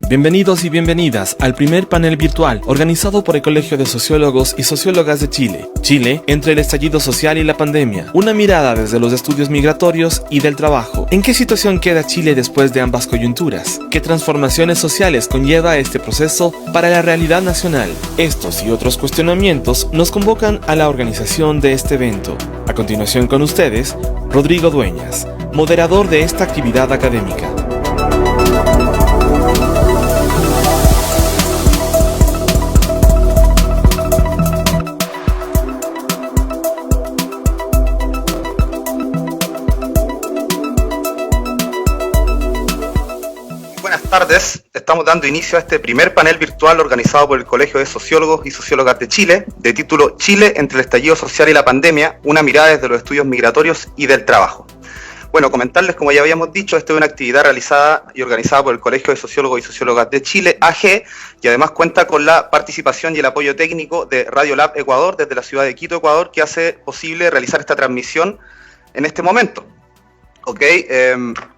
Bienvenidos y bienvenidas al primer panel virtual organizado por el Colegio de Sociólogos y Sociólogas de Chile. Chile entre el estallido social y la pandemia. Una mirada desde los estudios migratorios y del trabajo. ¿En qué situación queda Chile después de ambas coyunturas? ¿Qué transformaciones sociales conlleva este proceso para la realidad nacional? Estos y otros cuestionamientos nos convocan a la organización de este evento. A continuación con ustedes, Rodrigo Dueñas, moderador de esta actividad académica. Buenas tardes, estamos dando inicio a este primer panel virtual organizado por el Colegio de Sociólogos y Sociólogas de Chile, de título Chile entre el estallido social y la pandemia, una mirada desde los estudios migratorios y del trabajo. Bueno, comentarles, como ya habíamos dicho, esta es una actividad realizada y organizada por el Colegio de Sociólogos y Sociólogas de Chile, AG, y además cuenta con la participación y el apoyo técnico de Radiolab Ecuador, desde la ciudad de Quito, Ecuador, que hace posible realizar esta transmisión en este momento.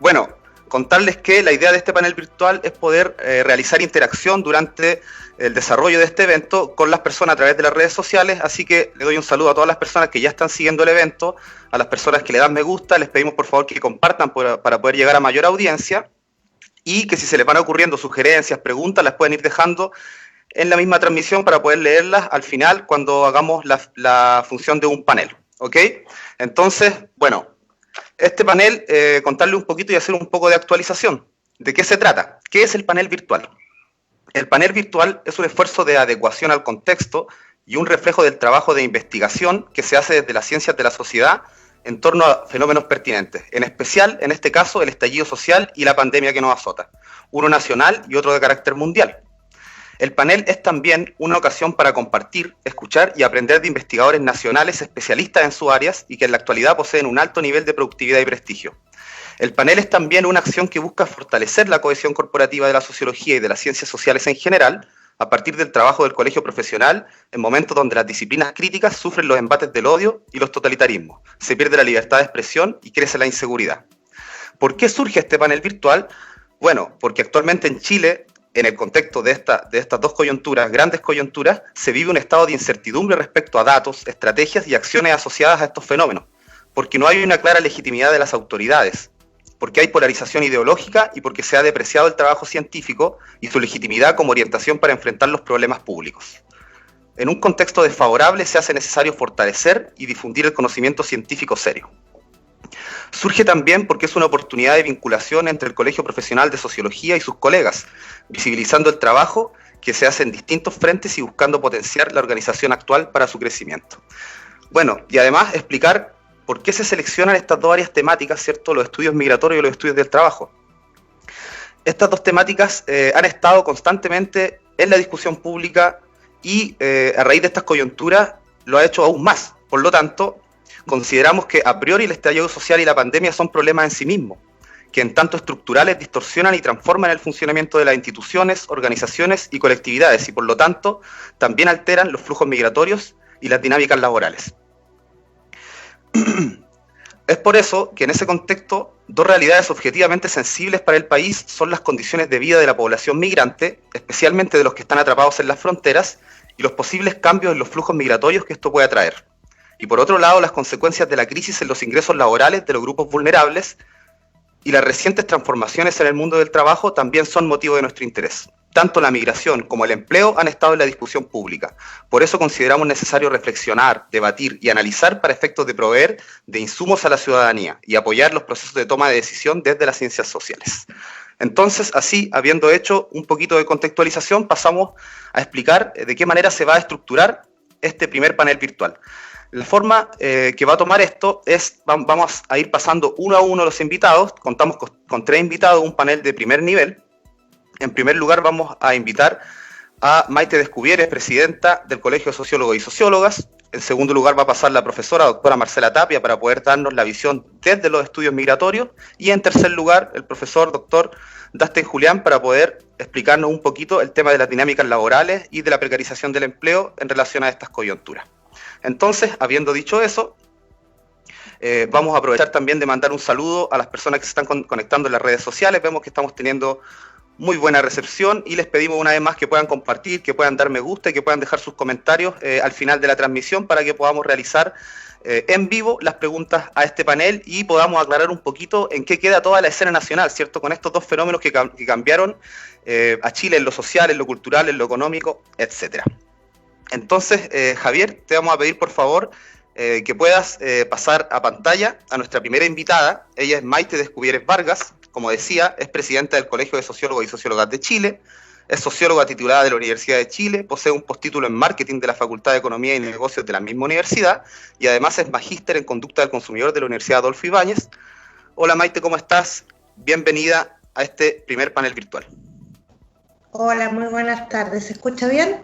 Bueno, contarles que la idea de este panel virtual es poder realizar interacción durante el desarrollo de este evento con las personas a través de las redes sociales, así que le doy un saludo a todas las personas que ya están siguiendo el evento, a las personas que le dan me gusta, les pedimos por favor que compartan para poder llegar a mayor audiencia, y que si se les van ocurriendo sugerencias, preguntas, las pueden ir dejando en la misma transmisión para poder leerlas al final cuando hagamos la función de un panel, ¿ok? Entonces, bueno, este panel, contarle un poquito y hacer un poco de actualización. ¿De qué se trata? ¿Qué es el panel virtual? El panel virtual es un esfuerzo de adecuación al contexto y un reflejo del trabajo de investigación que se hace desde las ciencias de la sociedad en torno a fenómenos pertinentes, en especial, en este caso, el estallido social y la pandemia que nos azota, uno nacional y otro de carácter mundial. El panel es también una ocasión para compartir, escuchar y aprender de investigadores nacionales especialistas en sus áreas y que en la actualidad poseen un alto nivel de productividad y prestigio. El panel es también una acción que busca fortalecer la cohesión corporativa de la sociología y de las ciencias sociales en general, a partir del trabajo del colegio profesional, en momentos donde las disciplinas críticas sufren los embates del odio y los totalitarismos, se pierde la libertad de expresión y crece la inseguridad. ¿Por qué surge este panel virtual? Bueno, porque actualmente en Chile, en el contexto de estas dos coyunturas, grandes coyunturas, se vive un estado de incertidumbre respecto a datos, estrategias y acciones asociadas a estos fenómenos, porque no hay una clara legitimidad de las autoridades, porque hay polarización ideológica y porque se ha depreciado el trabajo científico y su legitimidad como orientación para enfrentar los problemas públicos. En un contexto desfavorable se hace necesario fortalecer y difundir el conocimiento científico serio. Surge también porque es una oportunidad de vinculación entre el Colegio Profesional de Sociología y sus colegas, visibilizando el trabajo que se hace en distintos frentes y buscando potenciar la organización actual para su crecimiento. Bueno, y además explicar por qué se seleccionan estas dos áreas temáticas, ¿cierto? Los estudios migratorios y los estudios del trabajo. Estas dos temáticas han estado constantemente en la discusión pública y a raíz de estas coyunturas lo ha hecho aún más. Por lo tanto, consideramos que a priori el estallido social y la pandemia son problemas en sí mismos, que en tanto estructurales distorsionan y transforman el funcionamiento de las instituciones, organizaciones y colectividades y por lo tanto también alteran los flujos migratorios y las dinámicas laborales. Es por eso que en ese contexto, dos realidades objetivamente sensibles para el país son las condiciones de vida de la población migrante, especialmente de los que están atrapados en las fronteras, y los posibles cambios en los flujos migratorios que esto puede traer. Y por otro lado, las consecuencias de la crisis en los ingresos laborales de los grupos vulnerables y las recientes transformaciones en el mundo del trabajo también son motivo de nuestro interés. Tanto la migración como el empleo han estado en la discusión pública. Por eso consideramos necesario reflexionar, debatir y analizar para efectos de proveer de insumos a la ciudadanía y apoyar los procesos de toma de decisión desde las ciencias sociales. Entonces, así, habiendo hecho un poquito de contextualización, pasamos a explicar de qué manera se va a estructurar este primer panel virtual. La forma que va a tomar esto es, vamos a ir pasando uno a uno los invitados, contamos con 3 invitados, un panel de primer nivel. En primer lugar vamos a invitar a Maite Descubieres, presidenta del Colegio de Sociólogos y Sociólogas. En segundo lugar va a pasar la profesora doctora Marcela Tapia para poder darnos la visión desde los estudios migratorios. Y en tercer lugar el profesor doctor Dustin Julián para poder explicarnos un poquito el tema de las dinámicas laborales y de la precarización del empleo en relación a estas coyunturas. Entonces, habiendo dicho eso, vamos a aprovechar también de mandar un saludo a las personas que se están conectando en las redes sociales. Vemos que estamos teniendo muy buena recepción y les pedimos una vez más que puedan compartir, que puedan dar me gusta y que puedan dejar sus comentarios al final de la transmisión para que podamos realizar en vivo las preguntas a este panel y podamos aclarar un poquito en qué queda toda la escena nacional, ¿cierto? Con estos dos fenómenos que cambiaron a Chile en lo social, en lo cultural, en lo económico, etcétera. Entonces, Javier, te vamos a pedir por favor que puedas pasar a pantalla a nuestra primera invitada. Ella es Maite Descubieres Vargas, como decía, es presidenta del Colegio de Sociólogos y Sociólogas de Chile, es socióloga titulada de la Universidad de Chile, posee un postítulo en Marketing de la Facultad de Economía y Negocios de la misma universidad y además es magíster en Conducta del Consumidor de la Universidad Adolfo Ibáñez. Hola Maite, ¿cómo estás? Bienvenida a este primer panel virtual. Hola, muy buenas tardes. ¿Se escucha bien?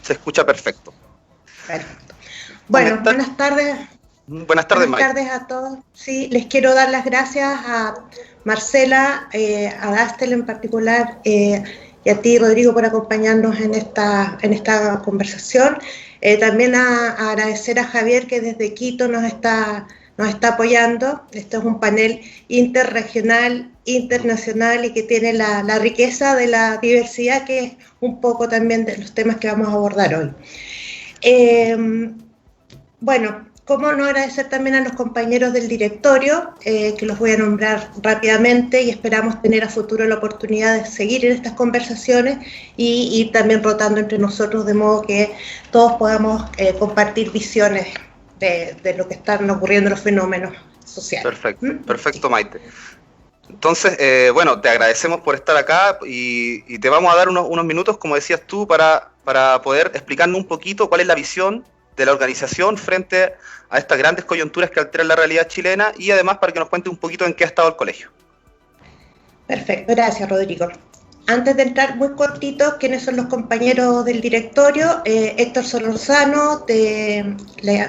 Se escucha perfecto. Perfecto. Bueno, buenas tardes. Buenas tardes, Maite. Buenas tardes a todos. Sí, les quiero dar las gracias a Marcela, a Dastel en particular, y a ti, Rodrigo, por acompañarnos en esta conversación. También a agradecer a Javier, que desde Quito nos está apoyando. Este es un panel interregional, internacional y que tiene la riqueza de la diversidad, que es un poco también de los temas que vamos a abordar hoy. Bueno, cómo no agradecer también a los compañeros del directorio, que los voy a nombrar rápidamente y esperamos tener a futuro la oportunidad de seguir en estas conversaciones y ir también rotando entre nosotros de modo que todos podamos compartir visiones de lo que están ocurriendo los fenómenos sociales. Perfecto, perfecto, Maite. Entonces, bueno, te agradecemos por estar acá y te vamos a dar unos minutos, como decías tú, para poder explicarnos un poquito cuál es la visión de la organización frente a estas grandes coyunturas que alteran la realidad chilena y además para que nos cuente un poquito en qué ha estado el colegio. Perfecto, gracias, Rodrigo. Antes de entrar, muy cortito, ¿quiénes son los compañeros del directorio? Héctor Solorzano de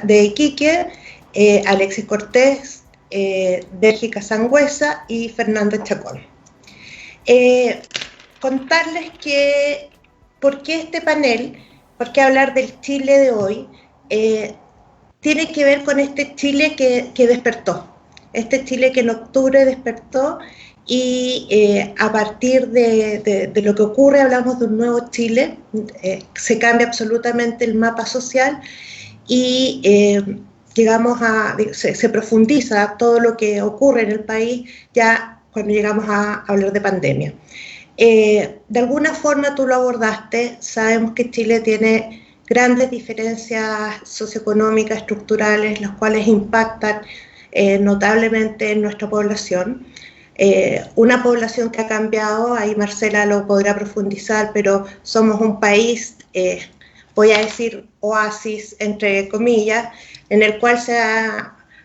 Iquique, Alexis Cortés, Bélgica Sangüesa y Fernando Chacón. Contarles que, ¿por qué este panel? ¿Por qué hablar del Chile de hoy? Tiene que ver con este Chile que despertó, este Chile que en octubre despertó y a partir de lo que ocurre hablamos de un nuevo Chile, se cambia absolutamente el mapa social y se profundiza todo lo que ocurre en el país ya cuando llegamos a hablar de pandemia. De alguna forma tú lo abordaste, sabemos que Chile tiene grandes diferencias socioeconómicas, estructurales, las cuales impactan notablemente en nuestra población. Una población que ha cambiado, ahí Marcela lo podrá profundizar, pero somos un país, voy a decir oasis, entre comillas, en el cual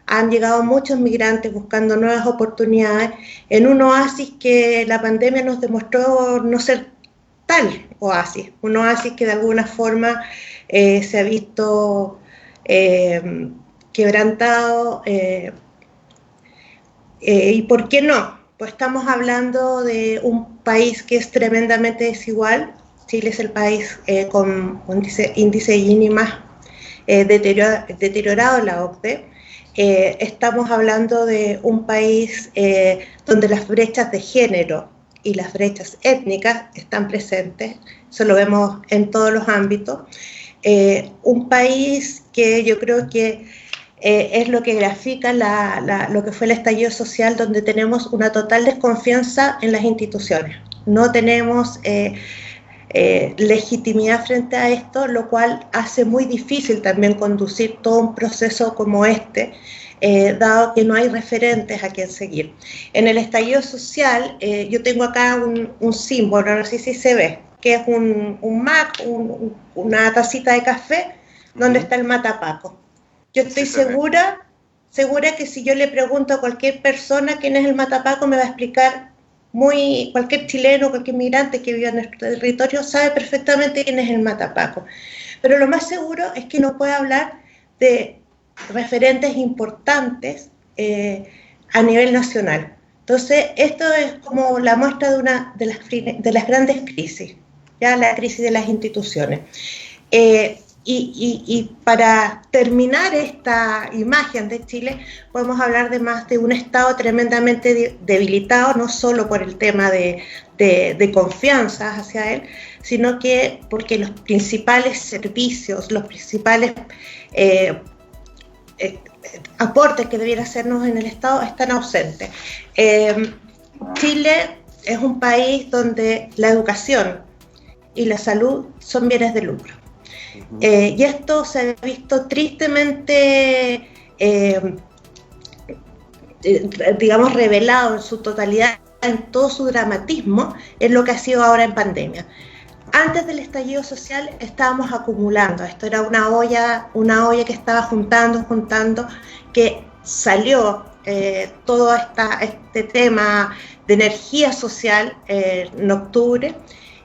han llegado muchos migrantes buscando nuevas oportunidades, en un oasis que la pandemia nos demostró no ser tal oasis, un oasis que de alguna forma se ha visto quebrantado, y ¿por qué no? Pues estamos hablando de un país que es tremendamente desigual. Chile es el país con índice Gini más deteriorado en la OCDE. Estamos hablando de un país donde las brechas de género y las brechas étnicas están presentes, eso lo vemos en todos los ámbitos. Un país que yo creo que es lo que grafica lo que fue el estallido social, donde tenemos una total desconfianza en las instituciones. No tenemos legitimidad frente a esto, lo cual hace muy difícil también conducir todo un proceso como este, dado que no hay referentes a quien seguir. En el estallido social, yo tengo acá un símbolo, no sé si se ve, que es un Mac, una tacita de café, donde está el matapaco. Yo estoy segura que si yo le pregunto a cualquier persona quién es el matapaco, me va a explicar cualquier chileno, cualquier migrante que viva en nuestro territorio sabe perfectamente quién es el matapaco. Pero lo más seguro es que no puede hablar de referentes importantes a nivel nacional. Entonces, esto es como la muestra de una de las grandes crisis, ya la crisis de las instituciones. y para terminar esta imagen de Chile, podemos hablar de más de un Estado tremendamente debilitado, no solo por el tema de confianza hacia él, sino que porque los principales servicios, los principales aportes que debiera hacernos en el Estado están ausentes. Chile es un país donde la educación y la salud son bienes de lucro. Y esto se ha visto tristemente, digamos, revelado en su totalidad, en todo su dramatismo, en lo que ha sido ahora en pandemia. Antes del estallido social estábamos acumulando, esto era una olla que estaba juntando, que salió todo este tema de energía social en octubre,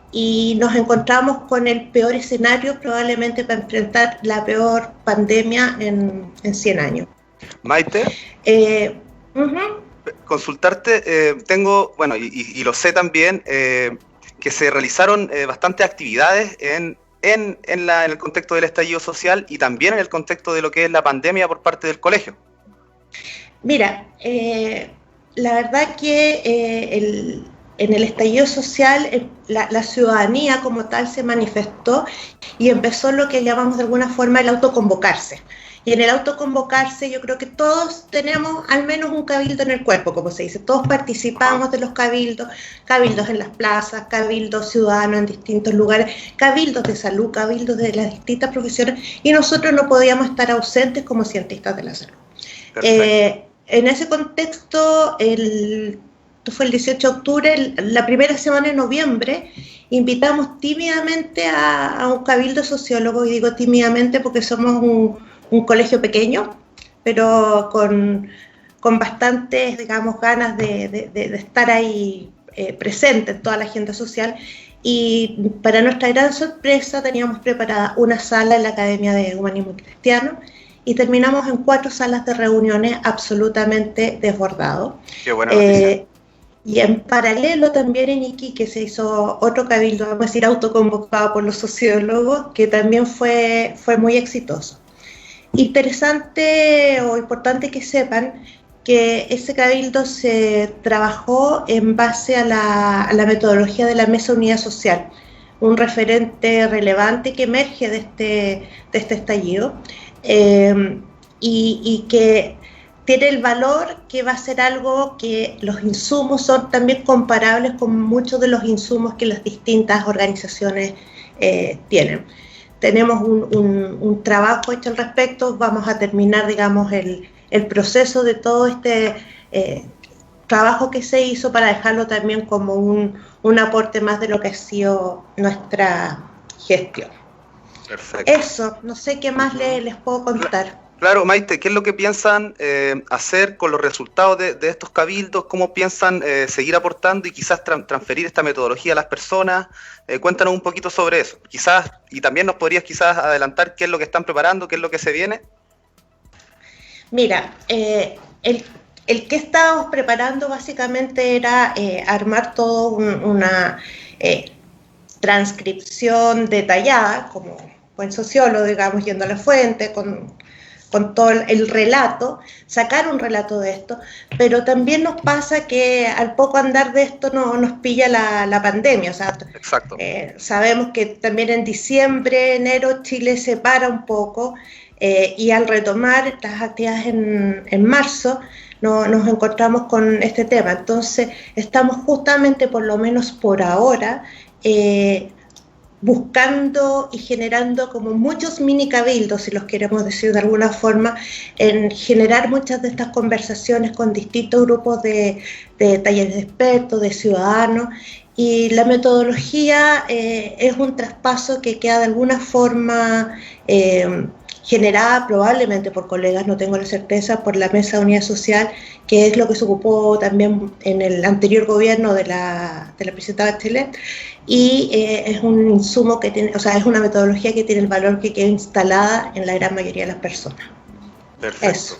y nos encontramos con el peor escenario probablemente para enfrentar la peor pandemia en 100 años. Maite, consultarte, tengo, bueno, y lo sé también, que se realizaron bastantes actividades en el contexto del estallido social y también en el contexto de lo que es la pandemia por parte del colegio. Mira, la verdad que en el estallido social la ciudadanía como tal se manifestó y empezó lo que llamamos de alguna forma el autoconvocarse. Y en el autoconvocarse yo creo que todos tenemos al menos un cabildo en el cuerpo, como se dice. Todos participamos de los cabildos en las plazas, cabildos ciudadanos en distintos lugares, cabildos de salud, cabildos de las distintas profesiones, y nosotros no podíamos estar ausentes como cientistas de la salud. En ese contexto, esto fue el 18 de octubre, la primera semana de noviembre, invitamos tímidamente a un cabildo sociólogo, y digo tímidamente porque somos un colegio pequeño, pero con bastantes, digamos, ganas de estar ahí presente en toda la agenda social, y para nuestra gran sorpresa teníamos preparada una sala en la Academia de Humanismo Cristiano, y terminamos en 4 salas de reuniones absolutamente desbordados. Qué buena noticia. Y en paralelo también en Iquique se hizo otro cabildo, vamos a decir, autoconvocado por los sociólogos, que también fue muy exitoso. Interesante o importante que sepan que ese cabildo se trabajó en base a la metodología de la Mesa Unidad Social, un referente relevante que emerge de este estallido, y que tiene el valor que va a ser algo que los insumos son también comparables con muchos de los insumos que las distintas organizaciones tienen. Tenemos un trabajo hecho al respecto, vamos a terminar, digamos, el proceso de todo este trabajo que se hizo para dejarlo también como un aporte más de lo que ha sido nuestra gestión. Perfecto. Eso, no sé qué más les puedo contar. Claro, Maite, ¿qué es lo que piensan hacer con los resultados de estos cabildos? ¿Cómo piensan seguir aportando y quizás transferir esta metodología a las personas? Cuéntanos un poquito sobre eso. Quizás, y también nos podrías quizás adelantar qué es lo que están preparando, qué es lo que se viene. Mira, el que estábamos preparando básicamente era armar toda una transcripción detallada, como buen sociólogo, digamos, yendo a la fuente, con todo el relato, sacar un relato de esto, pero también nos pasa que al poco andar de esto nos pilla la pandemia. O sea, exacto. Sabemos que también en diciembre, enero, Chile se para un poco, y al retomar las actividades en marzo, nos encontramos con este tema. Entonces, estamos justamente, por lo menos por ahora, buscando y generando como muchos mini cabildos, si los queremos decir de alguna forma, en generar muchas de estas conversaciones con distintos grupos de talleres de expertos, de ciudadanos, y la metodología es un traspaso que queda de alguna forma generada probablemente por colegas, no tengo la certeza, por la Mesa de Unidad Social, que es lo que se ocupó también en el anterior gobierno de la presidenta Bachelet, y es un insumo que tiene, o sea, es una metodología que tiene el valor que queda instalada en la gran mayoría de las personas. Perfecto. Eso.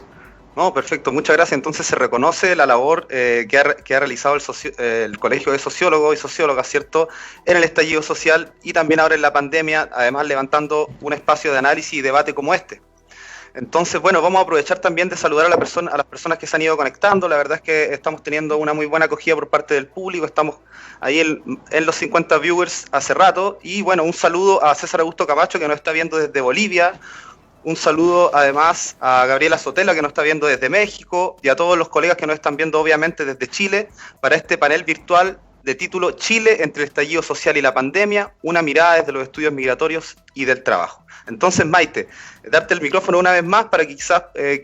No, perfecto, muchas gracias. Entonces se reconoce la labor que ha realizado el Colegio de Sociólogos y Sociólogas, ¿cierto?, en el estallido social y también ahora en la pandemia, además levantando un espacio de análisis y debate como este. Entonces, bueno, vamos a aprovechar también de saludar a las personas que se han ido conectando. La verdad es que estamos teniendo una muy buena acogida por parte del público. Estamos ahí en los 50 viewers hace rato. Y bueno, un saludo a César Augusto Camacho, que nos está viendo desde Bolivia. Un saludo además a Gabriela Sotela, que nos está viendo desde México, y a todos los colegas que nos están viendo obviamente desde Chile, para este panel virtual de título Chile entre el estallido social y la pandemia, una mirada desde los estudios migratorios y del trabajo. Entonces, Maite, darte el micrófono una vez más para que quizás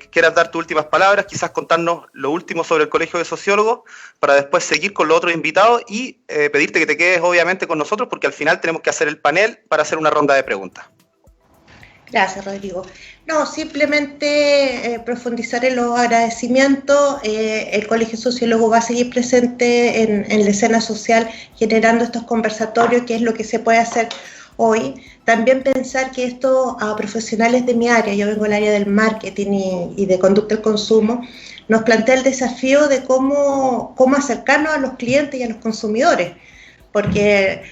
quieras dar tus últimas palabras, quizás contarnos lo último sobre el Colegio de Sociólogos, para después seguir con los otros invitados y pedirte que te quedes obviamente con nosotros, porque al final tenemos que hacer el panel para hacer una ronda de preguntas. Gracias, Rodrigo. No, simplemente profundizar en los agradecimientos. El Colegio Sociólogo va a seguir presente en la escena social, generando estos conversatorios, que es lo que se puede hacer hoy. También pensar que esto a profesionales de mi área, yo vengo del área del marketing y de conducta del consumo, nos plantea el desafío de cómo acercarnos a los clientes y a los consumidores. Porque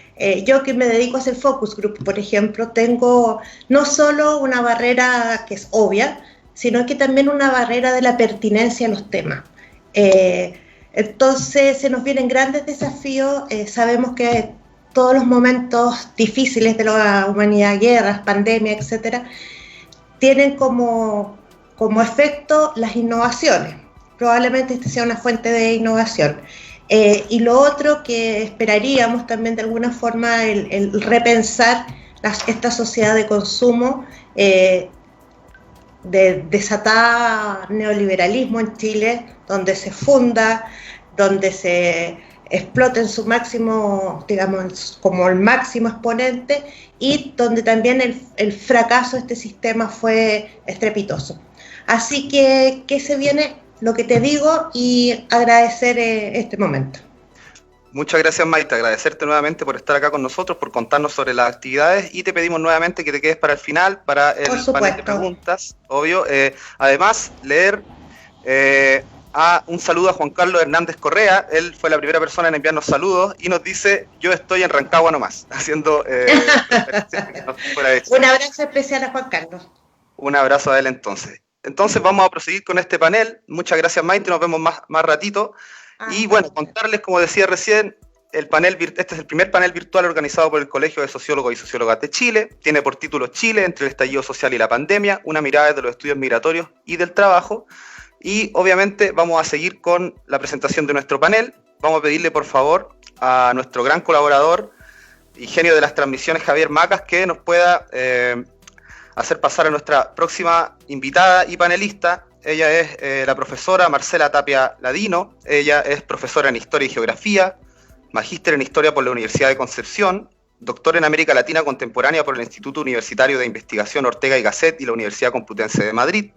yo que me dedico a hacer focus group, por ejemplo, tengo no solo una barrera que es obvia, sino que también una barrera de la pertinencia a los temas. Entonces se nos vienen grandes desafíos, sabemos que todos los momentos difíciles de la humanidad, guerras, pandemia, etcétera, tienen como efecto las innovaciones. Probablemente esta sea una fuente de innovación. Y lo otro que esperaríamos también de alguna forma, el repensar esta sociedad de consumo, de desatada neoliberalismo en Chile, donde se funda, donde se explota en su máximo, digamos, como el máximo exponente, y donde también el fracaso de este sistema fue estrepitoso. Así que, ¿qué se viene? Lo que te digo, y agradecer este momento. Muchas gracias, Maite, agradecerte nuevamente por estar acá con nosotros, por contarnos sobre las actividades, y te pedimos nuevamente que te quedes para el final, para el panel de preguntas, obvio. Además, leer un saludo a Juan Carlos Hernández Correa. Él fue la primera persona en enviarnos saludos y nos dice: yo estoy en Rancagua nomás, haciendo un abrazo especial a Juan Carlos. Un abrazo a él entonces. Entonces vamos a proseguir con este panel. Muchas gracias, Maite, nos vemos más ratito. Y bueno, contarles, como decía recién, este es el primer panel virtual organizado por el Colegio de Sociólogos y Sociólogas de Chile. Tiene por título Chile entre el estallido social y la pandemia, una mirada desde los estudios migratorios y del trabajo. Y obviamente vamos a seguir con la presentación de nuestro panel. Vamos a pedirle por favor a nuestro gran colaborador y genio de las transmisiones, Javier Macas, que nos pueda hacer pasar a nuestra próxima invitada y panelista. Ella es la profesora Marcela Tapia Ladino. Ella es profesora en Historia y Geografía, magíster en Historia por la Universidad de Concepción, doctor en América Latina Contemporánea por el Instituto Universitario de Investigación Ortega y Gasset y la Universidad Complutense de Madrid,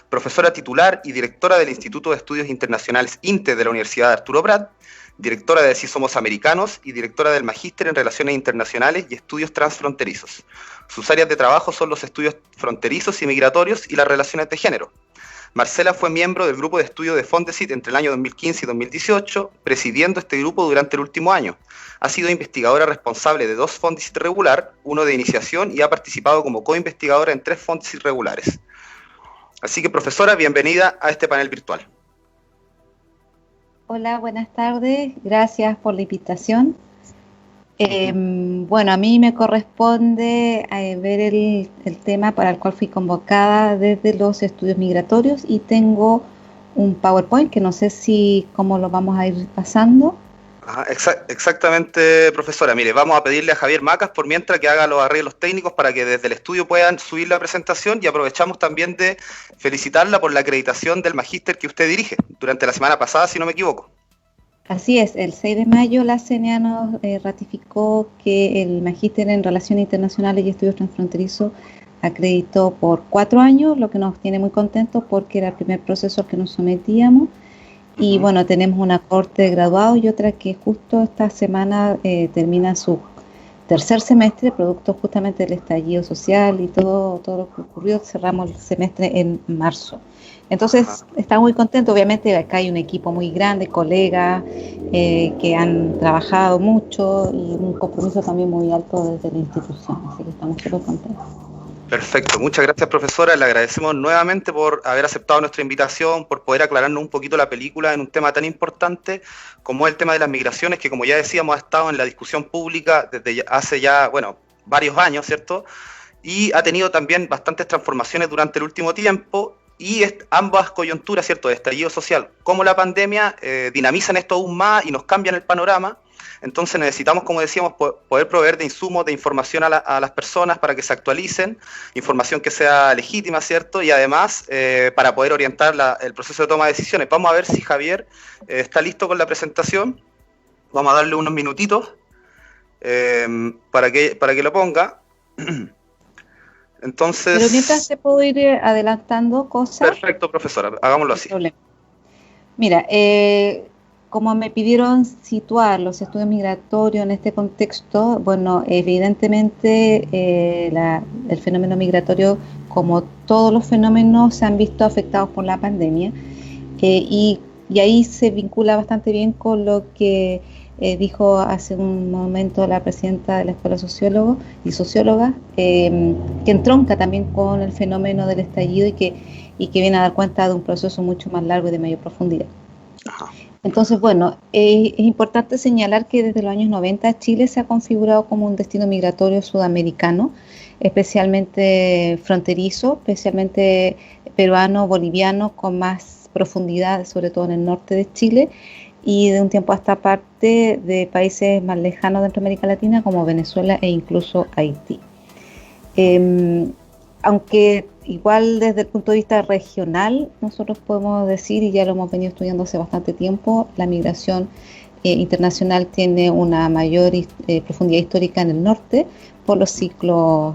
profesora titular y directora del Instituto de Estudios Internacionales INTE de la Universidad de Arturo Prat, directora de Si Somos Americanos y directora del Magíster en Relaciones Internacionales y Estudios Transfronterizos. Sus áreas de trabajo son los estudios fronterizos y migratorios y las relaciones de género. Marcela fue miembro del grupo de estudio de Fondesit entre el año 2015 y 2018, presidiendo este grupo durante el último año. Ha sido investigadora responsable de 2 Fondesit regular, uno de iniciación, y ha participado como coinvestigadora en 3 Fondesit regulares. Así que, profesora, bienvenida a este panel virtual. Hola, buenas tardes. Gracias por la invitación. Bueno, a mí me corresponde ver el tema para el cual fui convocada desde los estudios migratorios, y tengo un PowerPoint que no sé cómo lo vamos a ir pasando. Exactamente, profesora. Mire, vamos a pedirle a Javier Macas por mientras que haga los arreglos técnicos para que desde el estudio puedan subir la presentación, y aprovechamos también de felicitarla por la acreditación del magíster que usted dirige durante la semana pasada, si no me equivoco. Así es, el 6 de mayo la CNA nos ratificó que el magíster en Relaciones Internacionales y Estudios Transfronterizos acreditó por 4 años, lo que nos tiene muy contentos porque era el primer proceso al que nos sometíamos. Y bueno, tenemos una corte de graduados y otra que justo esta semana termina sus tercer semestre, producto justamente del estallido social y todo lo que ocurrió, cerramos el semestre en marzo. Entonces, está muy contento. Obviamente acá hay un equipo muy grande, colegas que han trabajado mucho y un compromiso también muy alto desde la institución, así que estamos súper contentos. Perfecto, muchas gracias, profesora. Le agradecemos nuevamente por haber aceptado nuestra invitación, por poder aclararnos un poquito la película en un tema tan importante como es el tema de las migraciones, que como ya decíamos ha estado en la discusión pública desde hace ya, varios años, ¿cierto? Y ha tenido también bastantes transformaciones durante el último tiempo, y ambas coyunturas, ¿cierto?, de estallido social como la pandemia, dinamizan esto aún más y nos cambian el panorama. Entonces necesitamos, como decíamos, poder proveer de insumos, de información a las personas para que se actualicen, información que sea legítima, ¿cierto? Y además para poder orientar el proceso de toma de decisiones. Vamos a ver si Javier está listo con la presentación. Vamos a darle unos minutitos para que lo ponga. Entonces... Pero mientras te puedo ir adelantando cosas. Perfecto, profesora, hagámoslo así. Mira, como me pidieron situar los estudios migratorios en este contexto, bueno, evidentemente el fenómeno migratorio, como todos los fenómenos, se han visto afectados por la pandemia, y ahí se vincula bastante bien con lo que dijo hace un momento la presidenta de la Escuela de Sociólogos y Sociólogas, que entronca también con el fenómeno del estallido y que viene a dar cuenta de un proceso mucho más largo y de mayor profundidad. Ajá. Entonces, bueno, es importante señalar que desde los años 90 Chile se ha configurado como un destino migratorio sudamericano, especialmente fronterizo, especialmente peruano, boliviano, con más profundidad, sobre todo en el norte de Chile, y de un tiempo a esta parte de países más lejanos dentro de América Latina, como Venezuela e incluso Haití. Aunque igual desde el punto de vista regional, nosotros podemos decir, y ya lo hemos venido estudiando hace bastante tiempo, la migración internacional tiene una mayor profundidad histórica en el norte por los ciclos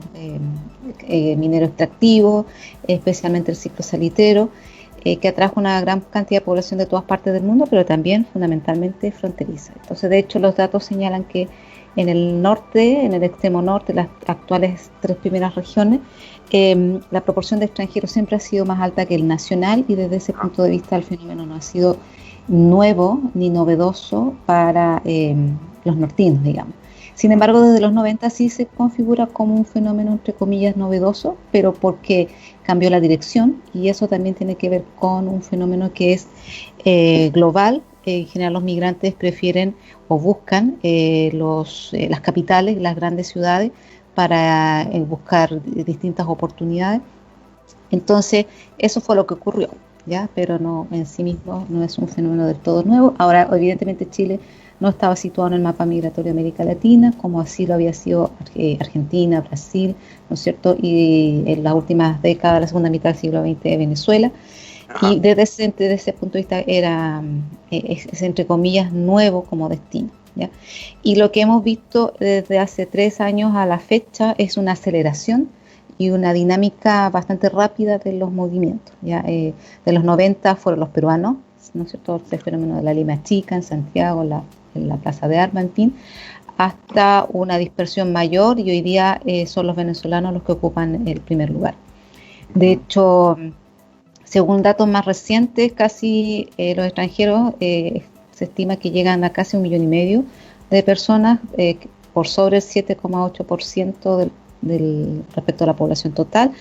minero extractivos, especialmente el ciclo salitero, que atrajo una gran cantidad de población de todas partes del mundo, pero también fundamentalmente fronteriza. Entonces, de hecho, los datos señalan que en el norte, en el extremo norte, las actuales 3 primeras regiones, la proporción de extranjeros siempre ha sido más alta que el nacional, y desde ese punto de vista el fenómeno no ha sido nuevo ni novedoso para los nortinos, digamos. Sin embargo, desde los 90 sí se configura como un fenómeno, entre comillas, novedoso, pero porque cambió la dirección, y eso también tiene que ver con un fenómeno que es global. En general los migrantes prefieren o buscan las capitales, las grandes ciudades, para buscar distintas oportunidades. Entonces, eso fue lo que ocurrió, ¿ya? Pero no, en sí mismo no es un fenómeno del todo nuevo. Ahora, evidentemente, Chile no estaba situado en el mapa migratorio de América Latina, como así lo había sido Argentina, Brasil, ¿no es cierto? Y en las últimas décadas, la segunda mitad del siglo XX, Venezuela. Ajá. Y desde ese punto de vista es entre comillas nuevo como destino, ¿ya? Y lo que hemos visto desde hace 3 años a la fecha es una aceleración y una dinámica bastante rápida de los movimientos, ¿ya? De los 90 fueron los peruanos, ¿no es cierto? El fenómeno de la Lima Chica en Santiago, en la Plaza de Armas, en fin, hasta una dispersión mayor, y hoy día son los venezolanos los que ocupan el primer lugar. De hecho, según datos más recientes, casi los extranjeros se estima que llegan a casi 1,5 millones de personas, por sobre el 7,8% respecto a la población total.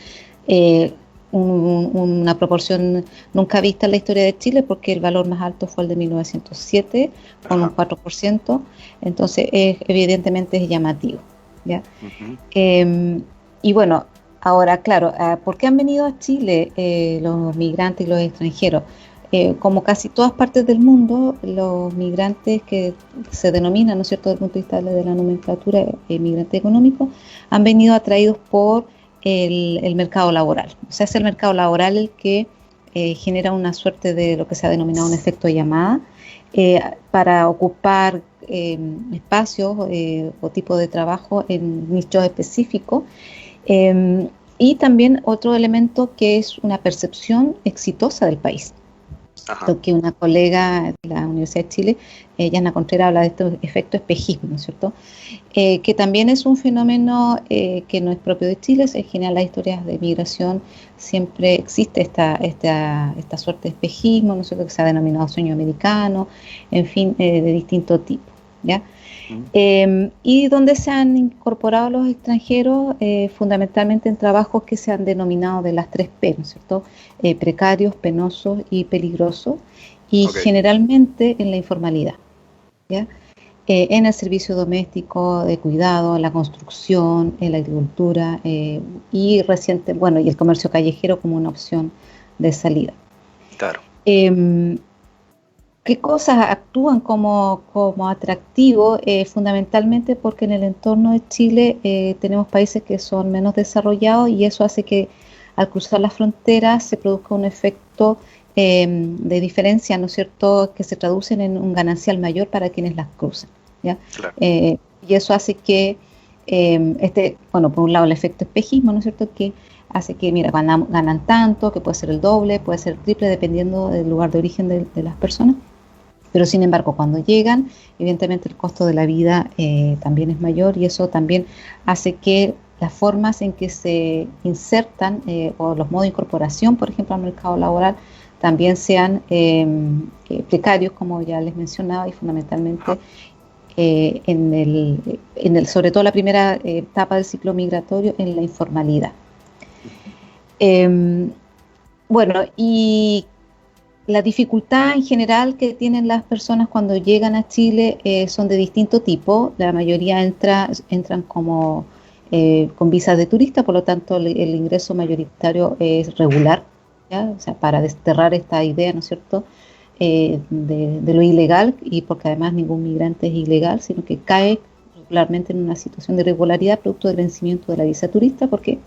Una proporción nunca vista en la historia de Chile, porque el valor más alto fue el de 1907, con un 4%. Entonces, evidentemente es llamativo, ¿ya? Uh-huh. Y bueno, ahora, claro, ¿por qué han venido a Chile los migrantes y los extranjeros? Como casi todas partes del mundo, los migrantes que se denominan, ¿no es cierto?, desde el punto de vista de la nomenclatura, migrantes económicos, han venido atraídos por el mercado laboral. O sea, es el mercado laboral el que genera una suerte de lo que se ha denominado un efecto llamada, para ocupar espacios o tipo de trabajo en nichos específicos. Y también otro elemento que es una percepción exitosa del país. Ajá. que una colega de la Universidad de Chile, Yana Contreras, habla de este efecto espejismo, ¿no es cierto? Que también es un fenómeno que no es propio de Chile. En general, las historias de migración siempre existe esta suerte de espejismo, ¿no es cierto?, que se ha denominado sueño americano, en fin, de distinto tipo, ¿ya? Y donde se han incorporado los extranjeros fundamentalmente en trabajos que se han denominado de las 3P, ¿no es cierto? Precarios, penosos y peligrosos, y generalmente en la informalidad, ¿ya? En el servicio doméstico, de cuidado, en la construcción, en la agricultura y y el comercio callejero como una opción de salida. Claro. ¿Qué cosas actúan como atractivo? Fundamentalmente porque en el entorno de Chile tenemos países que son menos desarrollados, y eso hace que al cruzar las fronteras se produzca un efecto de diferencia, ¿no es cierto?, que se traducen en un ganancial mayor para quienes las cruzan, ¿ya? Claro. Y eso hace que, por un lado el efecto espejismo, ¿no es cierto?, que hace que, mira, ganan tanto, que puede ser el doble, puede ser el triple, dependiendo del lugar de origen de las personas. Pero sin embargo, cuando llegan, evidentemente el costo de la vida también es mayor, y eso también hace que las formas en que se insertan o los modos de incorporación, por ejemplo, al mercado laboral, también sean precarios, como ya les mencionaba, y fundamentalmente sobre todo la primera etapa del ciclo migratorio, en la informalidad. Y la dificultad en general que tienen las personas cuando llegan a Chile son de distinto tipo. La mayoría entran como con visas de turista, por lo tanto el ingreso mayoritario es regular, ¿ya? O sea, para desterrar esta idea, ¿no es cierto?, de lo ilegal, y porque además ningún migrante es ilegal, sino que cae regularmente en una situación de irregularidad producto del vencimiento de la visa turista, porque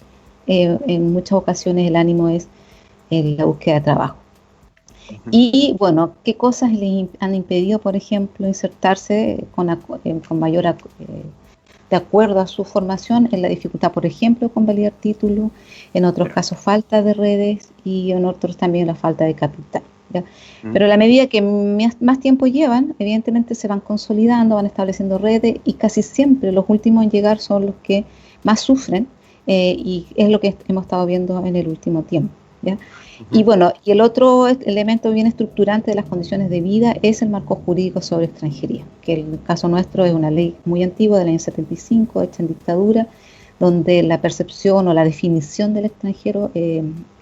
en muchas ocasiones el ánimo es la búsqueda de trabajo. Y bueno, ¿qué cosas les han impedido, por ejemplo, insertarse con mayor de acuerdo a su formación? En la dificultad, por ejemplo, con validar títulos, en otros casos falta de redes, y en otros también la falta de capital, ¿ya? Pero a la medida que más tiempo llevan, evidentemente se van consolidando, van estableciendo redes, y casi siempre los últimos en llegar son los que más sufren, y es lo que hemos estado viendo en el último tiempo, ¿ya? Y bueno, y el otro elemento bien estructurante de las condiciones de vida es el marco jurídico sobre extranjería, que en el caso nuestro es una ley muy antigua, del año 75, hecha en dictadura, donde la percepción o la definición del extranjero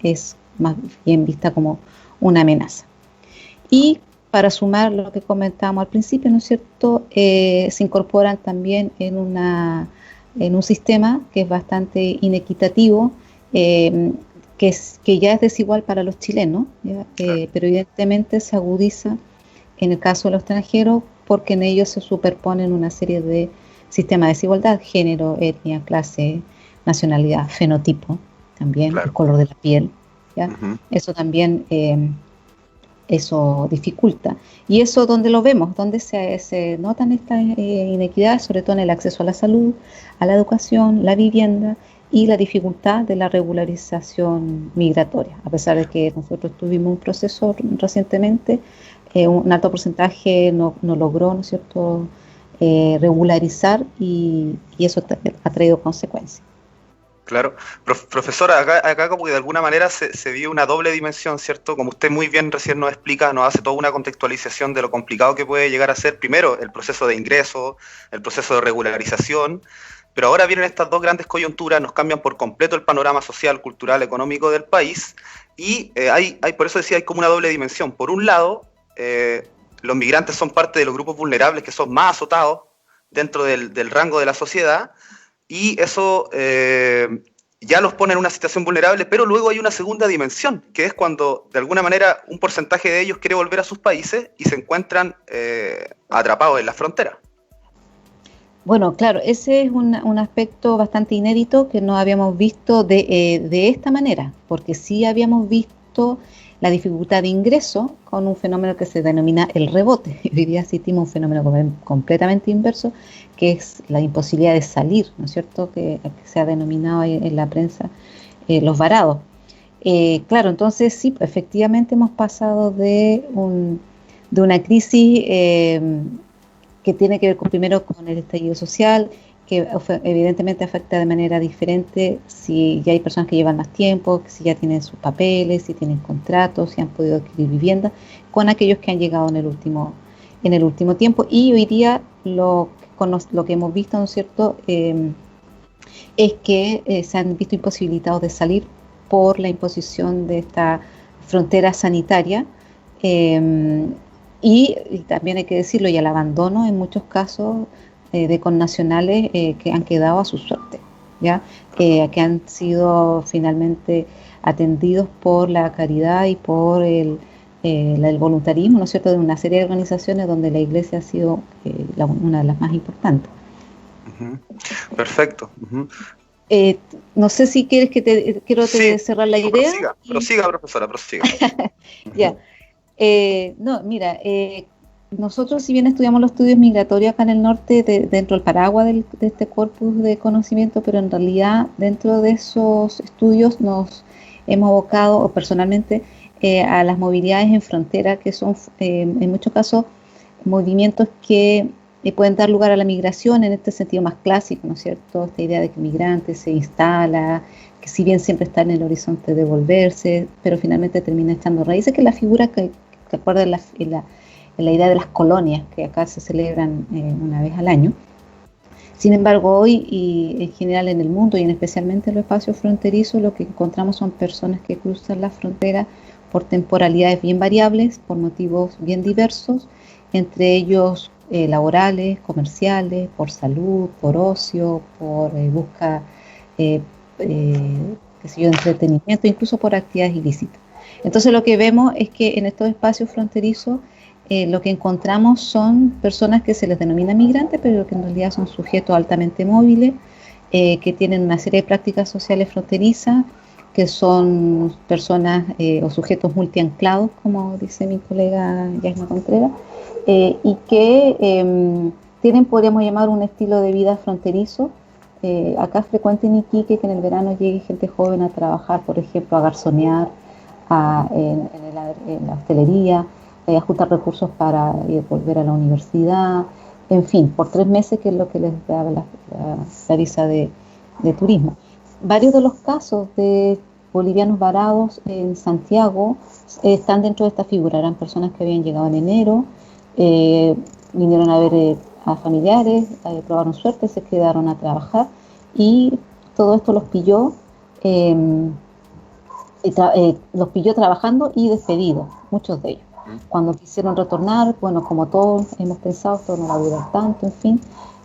es más bien vista como una amenaza. Y para sumar lo que comentábamos al principio, ¿no es cierto?, se incorporan también en un sistema que es bastante inequitativo, que ya es desigual para los chilenos, ¿ya? Pero evidentemente se agudiza en el caso de los extranjeros, porque en ellos se superponen una serie de sistemas de desigualdad: género, etnia, clase, nacionalidad, fenotipo, también el color de la piel, ¿ya? Eso también eso dificulta. Y eso, ¿dónde lo vemos? ¿Dónde se notan estas inequidades? Sobre todo en el acceso a la salud, a la educación, la vivienda y la dificultad de la regularización migratoria. A pesar de que nosotros tuvimos un proceso recientemente, un alto porcentaje no logró, ¿no es cierto?, regularizar, y eso ha traído consecuencias. Claro. Profesora, acá como que de alguna manera se vio una doble dimensión, ¿cierto? Como usted muy bien recién nos explica, nos hace toda una contextualización de lo complicado que puede llegar a ser, primero, el proceso de ingreso, el proceso de regularización, pero ahora vienen estas dos grandes coyunturas, nos cambian por completo el panorama social, cultural, económico del país, y por eso decía, hay como una doble dimensión. Por un lado, los migrantes son parte de los grupos vulnerables que son más azotados dentro del rango de la sociedad, y eso ya los pone en una situación vulnerable, pero luego hay una segunda dimensión, que es cuando de alguna manera un porcentaje de ellos quiere volver a sus países y se encuentran atrapados en la frontera. Bueno, claro, ese es un aspecto bastante inédito que no habíamos visto de esta manera, porque sí habíamos visto la dificultad de ingreso con un fenómeno que se denomina el rebote. Hoy día asistimos a un fenómeno completamente inverso, que es la imposibilidad de salir, ¿no es cierto?, que se ha denominado en la prensa los varados. Claro, entonces sí, efectivamente hemos pasado de una crisis que tiene que ver primero con el estallido social, que evidentemente afecta de manera diferente si ya hay personas que llevan más tiempo, si ya tienen sus papeles, si tienen contratos, si han podido adquirir vivienda, con aquellos que han llegado en el último tiempo. Y hoy día lo que hemos visto, ¿no es cierto?, es que se han visto imposibilitados de salir por la imposición de esta frontera sanitaria, y también hay que decirlo, y el abandono en muchos casos de connacionales que han quedado a su suerte, ¿ya? Que han sido finalmente atendidos por la caridad y por el voluntarismo, ¿no es cierto?, de una serie de organizaciones donde la Iglesia ha sido una de las más importantes. Perfecto. No sé si quieres que cerrar la idea. Prosiga, profesora, prosiga. Ya. No, mira, nosotros si bien estudiamos los estudios migratorios acá en el norte, dentro del paraguas de este corpus de conocimiento, pero en realidad dentro de esos estudios nos hemos abocado, o personalmente, a las movilidades en frontera, que son en muchos casos movimientos que pueden dar lugar a la migración en este sentido más clásico, ¿no es cierto? Esta idea de que el migrante se instala, que si bien siempre está en el horizonte de volverse, pero finalmente termina echando raíces, que es la figura que acuerda en la idea de las colonias, que acá se celebran una vez al año. Sin embargo, hoy y en general en el mundo, y en especialmente en los espacios fronterizos, lo que encontramos son personas que cruzan la frontera por temporalidades bien variables, por motivos bien diversos, entre ellos laborales, comerciales, por salud, por ocio, por busca de entretenimiento, incluso por actividades ilícitas. Entonces lo que vemos es que en estos espacios fronterizos lo que encontramos son personas que se les denomina migrantes, pero que en realidad son sujetos altamente móviles, que tienen una serie de prácticas sociales fronterizas, que son personas o sujetos multianclados, como dice mi colega Yaisma Contreras, y que tienen, podríamos llamar, un estilo de vida fronterizo. Acá es frecuente en Iquique que en el verano llegue gente joven a trabajar, por ejemplo, a garzonear en la hostelería, a juntar recursos para volver a la universidad, en fin, por 3 meses, que es lo que les da la visa de turismo. Varios de los casos de bolivianos varados en Santiago están dentro de esta figura. Eran personas que habían llegado en enero, vinieron a ver a familiares, probaron suerte, se quedaron a trabajar, y todo esto los pilló trabajando y despedidos, muchos de ellos. Cuando quisieron retornar, bueno, como todos hemos pensado, esto no va a durar tanto, en fin,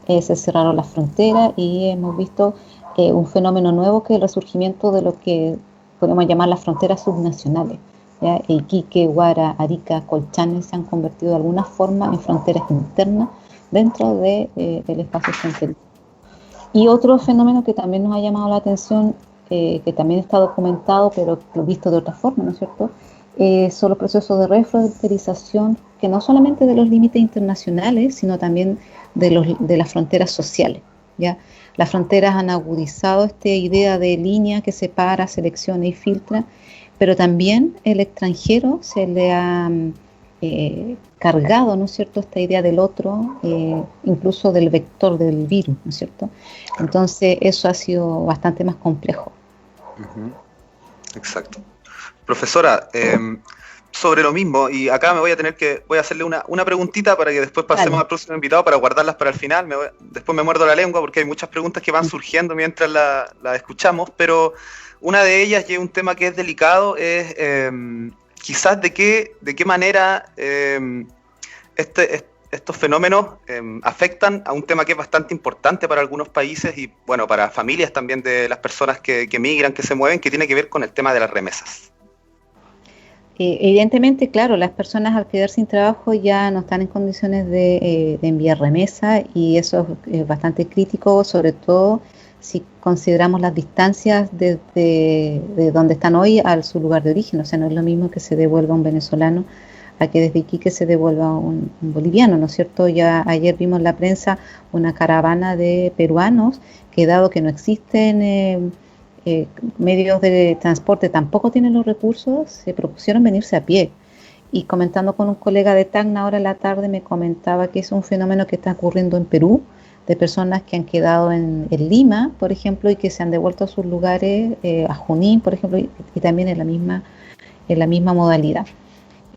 se cerraron las fronteras y hemos visto un fenómeno nuevo, que es el resurgimiento de lo que podemos llamar las fronteras subnacionales. ¿Ya? Iquique, Huara, Arica, Colchane se han convertido de alguna forma en fronteras internas dentro del espacio fronterizo. Y otro fenómeno que también nos ha llamado la atención, que también está documentado, pero visto de otra forma, ¿no es cierto?, son los procesos de refronterización, que no solamente de los límites internacionales, sino también de las fronteras sociales. ¿Ya? Las fronteras han agudizado esta idea de línea que separa, selecciona y filtra, pero también el extranjero se le ha cargado, ¿no es cierto?, esta idea del otro, incluso del vector del virus, ¿no es cierto? Entonces eso ha sido bastante más complejo. Exacto. Profesora, sobre lo mismo, y acá voy a hacerle una preguntita para que después pasemos al próximo invitado, para guardarlas para el final. Después me muerdo la lengua porque hay muchas preguntas que van surgiendo mientras la escuchamos, pero una de ellas, y es un tema que es delicado, es quizás de qué manera estos fenómenos afectan a un tema que es bastante importante para algunos países y, bueno, para familias también de las personas que migran, que se mueven, que tiene que ver con el tema de las remesas. Evidentemente, claro, las personas al quedar sin trabajo ya no están en condiciones de enviar remesa, y eso es bastante crítico, sobre todo si consideramos las distancias desde de donde están hoy a su lugar de origen. O sea, no es lo mismo que se devuelva un venezolano a que desde Iquique se devuelva un boliviano, ¿no es cierto? Ya ayer vimos en la prensa una caravana de peruanos que, dado que no existen medios de transporte tampoco tienen los recursos, se propusieron venirse a pie. Y comentando con un colega de Tacna ahora en la tarde, me comentaba que es un fenómeno que está ocurriendo en Perú, de personas que han quedado en Lima, por ejemplo, y que se han devuelto a sus lugares, a Junín, por ejemplo, y también en la misma modalidad.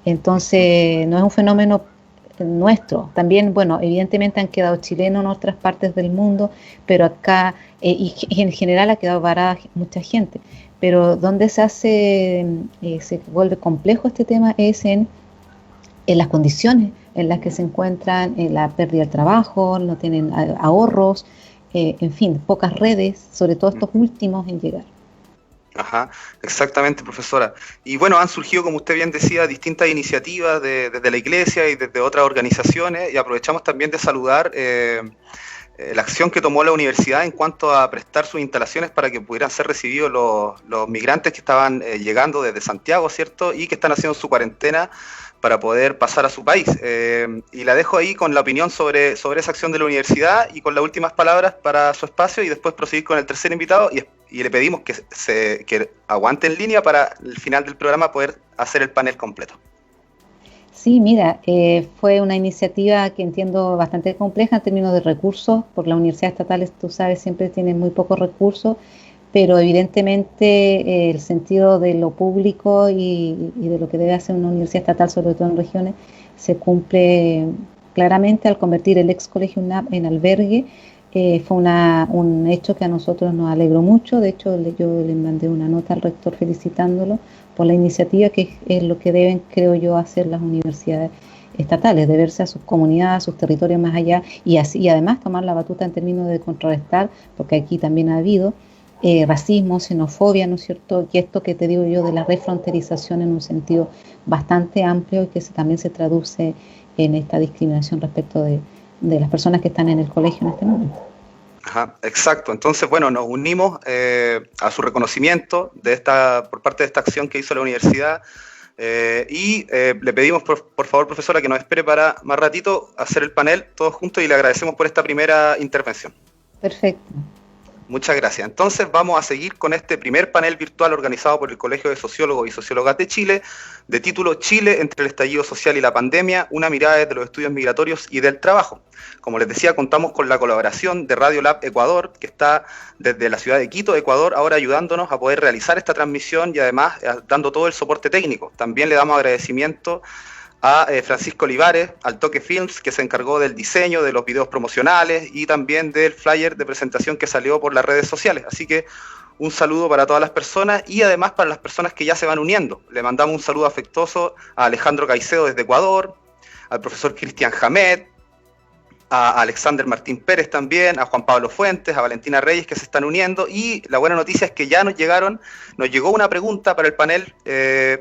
Entonces, no es un fenómeno nuestro. También, bueno, evidentemente han quedado chilenos en otras partes del mundo, pero acá, y en general ha quedado varada mucha gente. Pero donde se vuelve complejo este tema es en las condiciones en las que se encuentran, en la pérdida del trabajo, no tienen ahorros, en fin, pocas redes, sobre todo estos últimos en llegar. Ajá, exactamente, profesora. Y bueno, han surgido, como usted bien decía, distintas iniciativas desde la Iglesia y desde otras organizaciones, y aprovechamos también de saludar la acción que tomó la universidad en cuanto a prestar sus instalaciones para que pudieran ser recibidos los migrantes que estaban llegando desde Santiago, ¿cierto? Y que están haciendo su cuarentena para poder pasar a su país. Y la dejo ahí con la opinión sobre esa acción de la universidad y con las últimas palabras para su espacio, y después proseguir con el tercer invitado, y le pedimos que aguante en línea para el final del programa poder hacer el panel completo. Sí, mira, fue una iniciativa que entiendo bastante compleja en términos de recursos, porque las universidades estatales, tú sabes, siempre tienen muy pocos recursos, pero evidentemente el sentido de lo público y de lo que debe hacer una universidad estatal, sobre todo en regiones, se cumple claramente al convertir el ex colegio UNAP en albergue. Fue un hecho que a nosotros nos alegró mucho. De hecho, yo le mandé una nota al rector felicitándolo por la iniciativa, que es lo que deben, creo yo, hacer las universidades estatales, de verse a sus comunidades, a sus territorios más allá, y además tomar la batuta en términos de contrarrestar, porque aquí también ha habido racismo, xenofobia, ¿no es cierto? Y esto que te digo yo de la refronterización en un sentido bastante amplio, y que también se traduce en esta discriminación respecto de las personas que están en el colegio en este momento. Ajá, exacto. Entonces, bueno, nos unimos a su reconocimiento por parte de esta acción que hizo la universidad, y le pedimos, por favor, profesora, que nos espere para más ratito hacer el panel todos juntos, y le agradecemos por esta primera intervención. Perfecto. Muchas gracias. Entonces vamos a seguir con este primer panel virtual organizado por el Colegio de Sociólogos y Sociólogas de Chile, de título Chile entre el estallido social y la pandemia, una mirada desde los estudios migratorios y del trabajo. Como les decía, contamos con la colaboración de Radio Lab Ecuador, que está desde la ciudad de Quito, Ecuador, ahora ayudándonos a poder realizar esta transmisión y además dando todo el soporte técnico. También le damos agradecimiento a Francisco Olivares, al Toque Films, que se encargó del diseño de los videos promocionales y también del flyer de presentación que salió por las redes sociales. Así que un saludo para todas las personas, y además para las personas que ya se van uniendo. Le mandamos un saludo afectuoso a Alejandro Caicedo desde Ecuador, al profesor Cristian Jamet, a Alexander Martín Pérez también, a Juan Pablo Fuentes, a Valentina Reyes, que se están uniendo. Y la buena noticia es que ya nos llegó una pregunta para el panel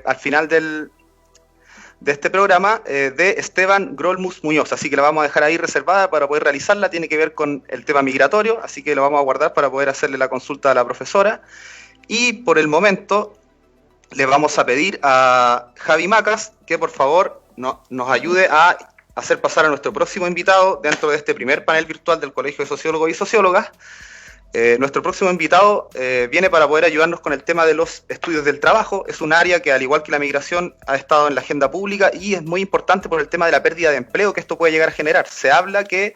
al final de este programa, de Esteban Grolmus Muñoz, así que la vamos a dejar ahí reservada para poder realizarla. Tiene que ver con el tema migratorio, así que lo vamos a guardar para poder hacerle la consulta a la profesora. Y por el momento le vamos a pedir a Javi Macas que por favor nos ayude a hacer pasar a nuestro próximo invitado dentro de este primer panel virtual del Colegio de Sociólogos y Sociólogas. Nuestro próximo invitado viene para poder ayudarnos con el tema de los estudios del trabajo. Es un área que, al igual que la migración, ha estado en la agenda pública y es muy importante por el tema de la pérdida de empleo que esto puede llegar a generar. Se habla que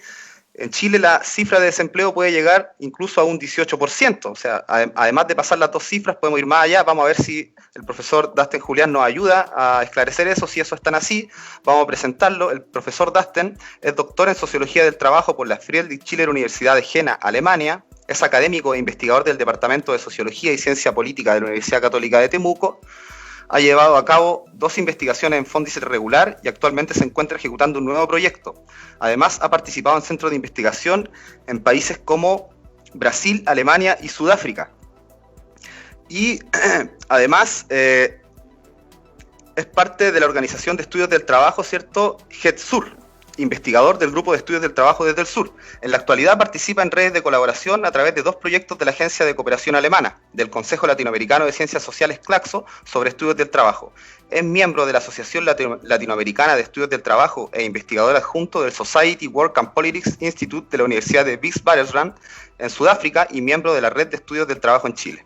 en Chile la cifra de desempleo puede llegar incluso a un 18%. O sea, además de pasar las dos cifras, podemos ir más allá. Vamos a ver si el profesor Dasten Julián nos ayuda a esclarecer eso, si eso es tan así. Vamos a presentarlo. El profesor Dasten es doctor en Sociología del Trabajo por la Friedrich-Schiller Universidad de Jena, Alemania. Es académico e investigador del Departamento de Sociología y Ciencia Política de la Universidad Católica de Temuco. Ha llevado a cabo 2 investigaciones en Fondice regular y actualmente se encuentra ejecutando un nuevo proyecto. Además, ha participado en centros de investigación en países como Brasil, Alemania y Sudáfrica. Y además es parte de la Organización de Estudios del Trabajo, ¿cierto? GETSUR, investigador del Grupo de Estudios del Trabajo desde el Sur. En la actualidad participa en redes de colaboración a través de 2 proyectos de la Agencia de Cooperación Alemana, del Consejo Latinoamericano de Ciencias Sociales CLACSO, sobre estudios del trabajo. Es miembro de la Asociación Latinoamericana de Estudios del Trabajo e investigador adjunto del Society Work and Politics Institute de la Universidad de Witwatersrand en Sudáfrica y miembro de la Red de Estudios del Trabajo en Chile.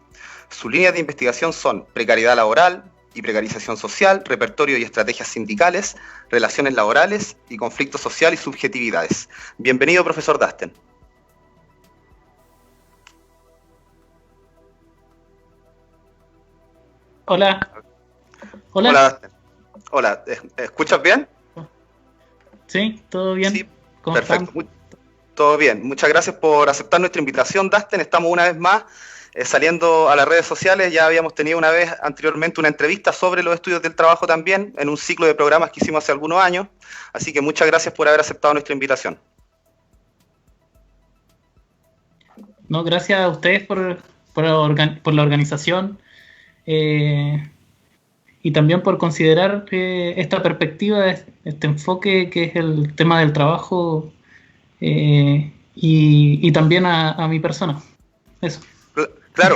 Sus líneas de investigación son precariedad laboral y precarización social, repertorio y estrategias sindicales, relaciones laborales y conflicto social y subjetividades. Bienvenido, profesor Dasten. Hola. Hola. Hola, Dasten. Hola, ¿escuchas bien? Sí, todo bien. Sí, perfecto. Todo bien. Muchas gracias por aceptar nuestra invitación, Dasten. Estamos una vez más saliendo a las redes sociales. Ya habíamos tenido una vez anteriormente una entrevista sobre los estudios del trabajo también, en un ciclo de programas que hicimos hace algunos años. Así que muchas gracias por haber aceptado nuestra invitación. No, gracias a ustedes por la organización y también por considerar esta perspectiva, este enfoque que es el tema del trabajo y también a mi persona. Eso. Claro,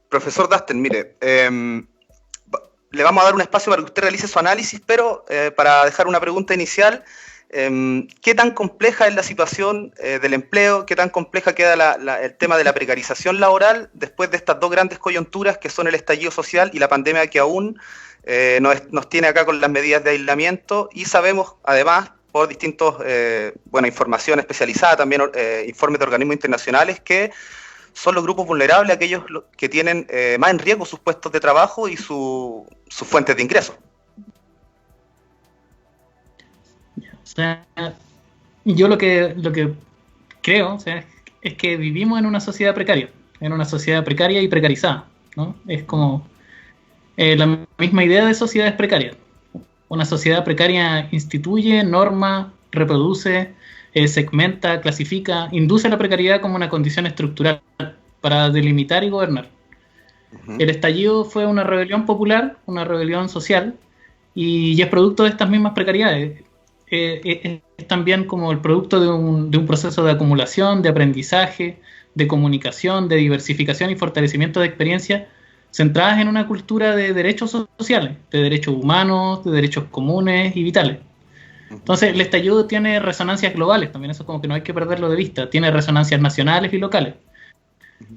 profesor Dasten, mire, le vamos a dar un espacio para que usted realice su análisis, pero para dejar una pregunta inicial, ¿qué tan compleja es la situación del empleo? ¿Qué tan compleja queda el tema de la precarización laboral después de estas dos grandes coyunturas que son el estallido social y la pandemia que aún nos tiene acá con las medidas de aislamiento? Y sabemos, además, por distintos, información especializada, también informes de organismos internacionales, que son los grupos vulnerables aquellos que tienen más en riesgo sus puestos de trabajo y sus fuentes de ingresos. O sea, yo lo que creo, o sea, es que vivimos en una sociedad precaria y precarizada, ¿no? Es como la misma idea de sociedades precarias. Una sociedad precaria instituye, norma, reproduce, segmenta, clasifica, induce la precariedad como una condición estructural para delimitar y gobernar. Uh-huh. El estallido fue una rebelión popular, una rebelión social, y es producto de estas mismas precariedades. Es también como el producto de un proceso de acumulación, de aprendizaje, de comunicación, de diversificación y fortalecimiento de experiencias centradas en una cultura de derechos sociales, de derechos humanos, de derechos comunes y vitales. Entonces el estallido tiene resonancias globales también, eso como que no hay que perderlo de vista, tiene resonancias nacionales y locales.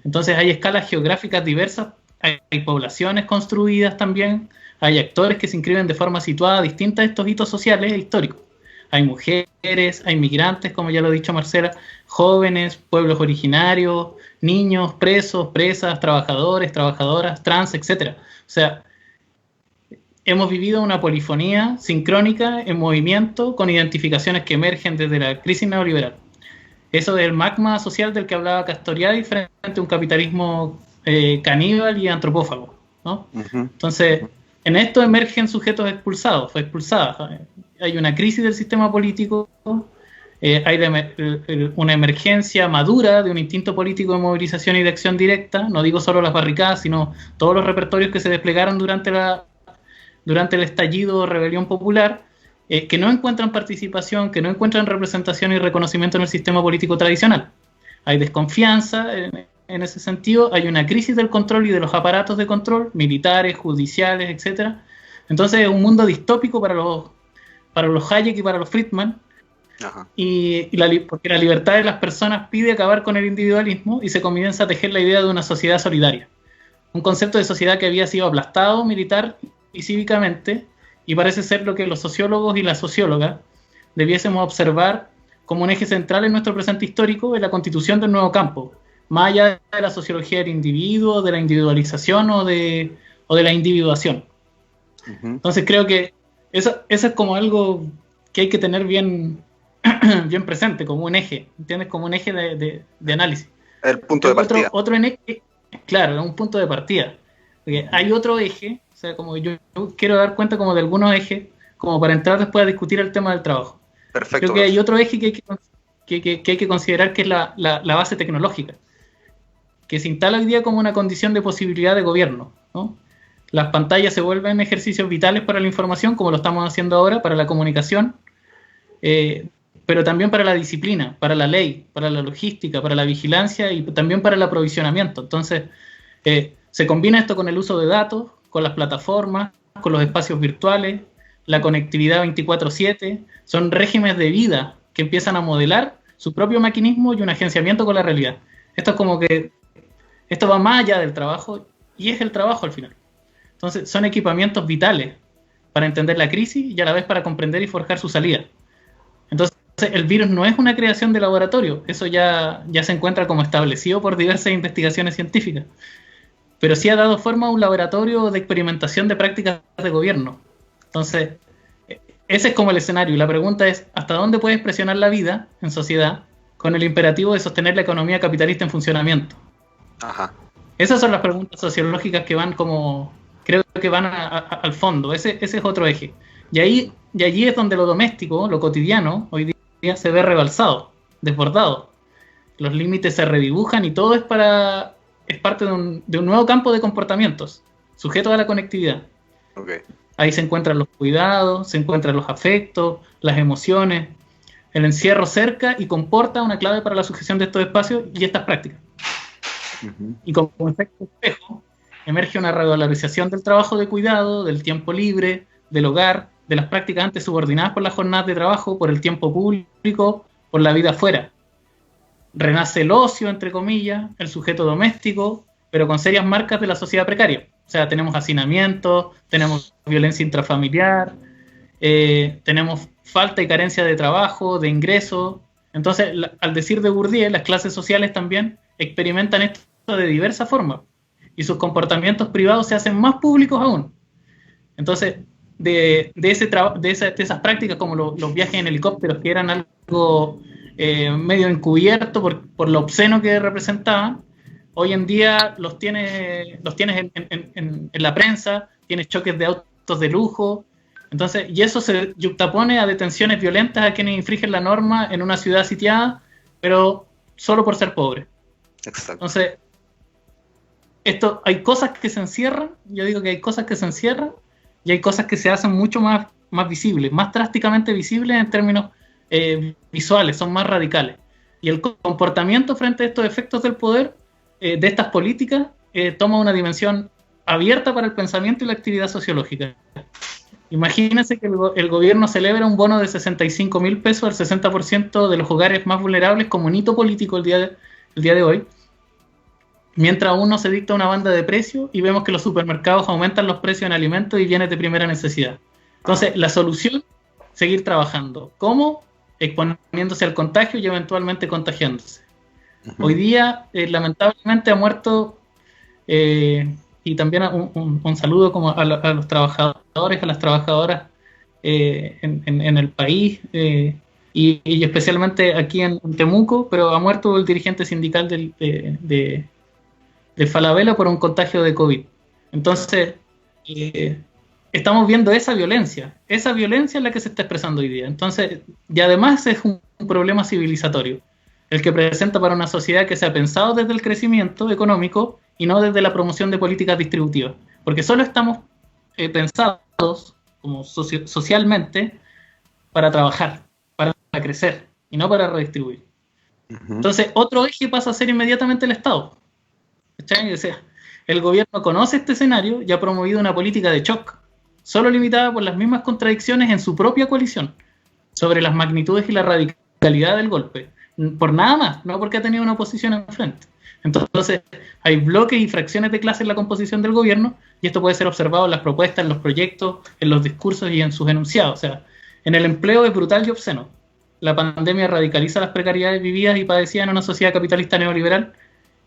Entonces hay escalas geográficas diversas, hay poblaciones construidas también, hay actores que se inscriben de forma situada distinta a estos hitos sociales e históricos. Hay mujeres, hay migrantes, como ya lo ha dicho Marcela, jóvenes, pueblos originarios, niños, presos, presas, trabajadores, trabajadoras, trans, etc. O sea, hemos vivido una polifonía sincrónica en movimiento con identificaciones que emergen desde la crisis neoliberal. Eso es el magma social del que hablaba Castoriadis frente a un capitalismo caníbal y antropófago, ¿no? Uh-huh. Entonces, en esto emergen sujetos expulsados, fue expulsada. Hay una crisis del sistema político, hay una emergencia madura de un instinto político de movilización y de acción directa, no digo solo las barricadas, sino todos los repertorios que se desplegaron durante el estallido rebelión popular, que no encuentran participación, que no encuentran representación y reconocimiento en el sistema político tradicional. Hay desconfianza en ese sentido, hay una crisis del control y de los aparatos de control, militares, judiciales, etc. Entonces es un mundo distópico para los Hayek y para los Friedman, porque la libertad de las personas pide acabar con el individualismo y se comienza a tejer la idea de una sociedad solidaria. Un concepto de sociedad que había sido aplastado militar y cívicamente, y parece ser lo que los sociólogos y las sociólogas debiésemos observar como un eje central en nuestro presente histórico en la constitución del nuevo campo, más allá de la sociología del individuo, de la individualización o de la individuación. Uh-huh. Entonces creo que eso es como algo que hay que tener bien presente, como un eje, ¿entiendes? Como un eje de análisis. El punto de partida. Otro eje, claro, un punto de partida. Porque hay otro eje, o sea, como yo quiero dar cuenta como de algunos ejes, como para entrar después a discutir el tema del trabajo. Perfecto. Creo que hay otro eje que hay que considerar, que es la base tecnológica, que se instala hoy día como una condición de posibilidad de gobierno, ¿no? Las pantallas se vuelven ejercicios vitales para la información, como lo estamos haciendo ahora, para la comunicación, pero también para la disciplina, para la ley, para la logística, para la vigilancia y también para el aprovisionamiento. Entonces, se combina esto con el uso de datos, con las plataformas, con los espacios virtuales, la conectividad 24/7, son regímenes de vida que empiezan a modelar su propio maquinismo y un agenciamiento con la realidad. Esto es como que Esto va más allá del trabajo y es el trabajo al final. Entonces son equipamientos vitales para entender la crisis y a la vez para comprender y forjar su salida. Entonces el virus no es una creación de laboratorio, eso ya se encuentra como establecido por diversas investigaciones científicas, pero sí ha dado forma a un laboratorio de experimentación de prácticas de gobierno. Entonces, ese es como el escenario, y la pregunta es, ¿hasta dónde puedes presionar la vida en sociedad con el imperativo de sostener la economía capitalista en funcionamiento? Ajá. Esas son las preguntas sociológicas que van como, creo que van al fondo, ese es otro eje. Y allí es donde lo doméstico, lo cotidiano, hoy día se ve rebalsado, desbordado. Los límites se redibujan y todo es parte de un nuevo campo de comportamientos, sujeto a la conectividad. Okay. Ahí se encuentran los cuidados, se encuentran los afectos, las emociones. El encierro cerca y comporta una clave para la sujeción de estos espacios y estas prácticas. Uh-huh. Y como efecto espejo, emerge una revalorización del trabajo de cuidado, del tiempo libre, del hogar, de las prácticas antes subordinadas por las jornadas de trabajo, por el tiempo público, por la vida afuera. Renace el ocio, entre comillas, el sujeto doméstico, pero con serias marcas de la sociedad precaria. O sea, tenemos hacinamiento, tenemos violencia intrafamiliar, tenemos falta y carencia de trabajo, de ingresos. Entonces, al decir de Bourdieu, las clases sociales también experimentan esto de diversas formas y sus comportamientos privados se hacen más públicos aún. Entonces, de esas prácticas como los viajes en helicópteros, que eran algo medio encubierto por lo obsceno que representaban, hoy en día los tienes en la prensa, tienes choques de autos de lujo, entonces, y eso se yuxtapone a detenciones violentas a quienes infringen la norma en una ciudad sitiada, pero solo por ser pobre. Exacto. Entonces, hay cosas que se encierran, yo digo que hay cosas que se encierran, y hay cosas que se hacen mucho más visibles, más drásticamente visibles en términos visuales, son más radicales. Y el comportamiento frente a estos efectos del poder, de estas políticas, toma una dimensión abierta para el pensamiento y la actividad sociológica. Imagínense que el gobierno celebra un bono de 65.000 pesos al 60% de los hogares más vulnerables como un hito político el día de hoy, mientras aún no se dicta una banda de precios y vemos que los supermercados aumentan los precios en alimentos y bienes de primera necesidad. Entonces, la solución, seguir trabajando. ¿Cómo? Exponiéndose al contagio y eventualmente contagiándose. Uh-huh. Hoy día, lamentablemente, ha muerto, y también un saludo como a los trabajadores, a las trabajadoras en el país, y especialmente aquí en Temuco, pero ha muerto el dirigente sindical de Falabella por un contagio de COVID. Entonces, estamos viendo esa violencia es la que se está expresando hoy día. Entonces, y además es un problema civilizatorio, el que presenta para una sociedad que se ha pensado desde el crecimiento económico y no desde la promoción de políticas distributivas, porque solo estamos pensados como socialmente para trabajar, para crecer y no para redistribuir. Uh-huh. Entonces, otro eje pasa a ser inmediatamente el Estado. O sea, el gobierno conoce este escenario y ha promovido una política de shock, solo limitada por las mismas contradicciones en su propia coalición, sobre las magnitudes y la radicalidad del golpe, por nada más, no porque ha tenido una oposición enfrente. Entonces, hay bloques y fracciones de clase en la composición del gobierno, y esto puede ser observado en las propuestas, en los proyectos, en los discursos y en sus enunciados. O sea, en el empleo es brutal y obsceno. La pandemia radicaliza las precariedades vividas y padecidas en una sociedad capitalista neoliberal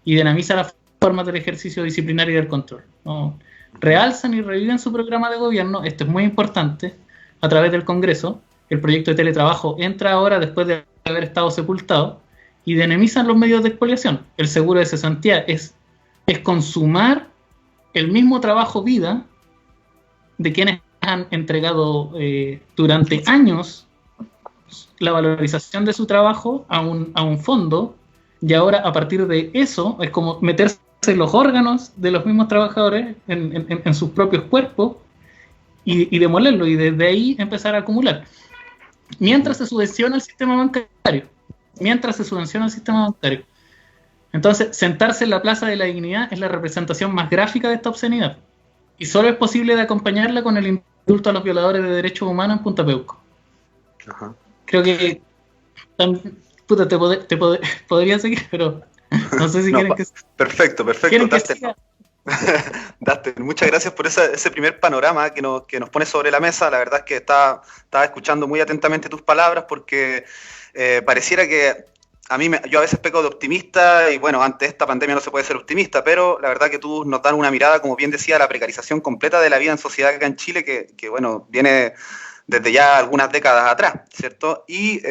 y dinamiza las formas del ejercicio disciplinario y del control, ¿no? Realzan y reviven su programa de gobierno, esto es muy importante, a través del Congreso. El proyecto de teletrabajo entra ahora después de haber estado sepultado, y dinamizan los medios de expoliación. El seguro de cesantía es consumar el mismo trabajo vida de quienes han entregado durante años la valorización de su trabajo a un fondo, y ahora a partir de eso es como meterse los órganos de los mismos trabajadores en sus propios cuerpos y demolerlo, y desde ahí empezar a acumular. Mientras se subvenciona el sistema bancario. Entonces, sentarse en la Plaza de la Dignidad es la representación más gráfica de esta obscenidad. Y solo es posible de acompañarla con el indulto a los violadores de derechos humanos en Punta Peuco. Ajá. Creo que... podría seguir, pero No sé si No, quieren que... perfecto, ¿Quieren que Dustin. siga? Dustin, muchas gracias por ese primer panorama que nos pone sobre la mesa. La verdad es que estaba escuchando muy atentamente tus palabras porque pareciera que yo a veces peco de optimista y bueno, ante esta pandemia no se puede ser optimista, pero la verdad que tú nos dan una mirada, como bien decía, a la precarización completa de la vida en sociedad acá en Chile, que bueno, viene desde ya algunas décadas atrás, ¿cierto? Y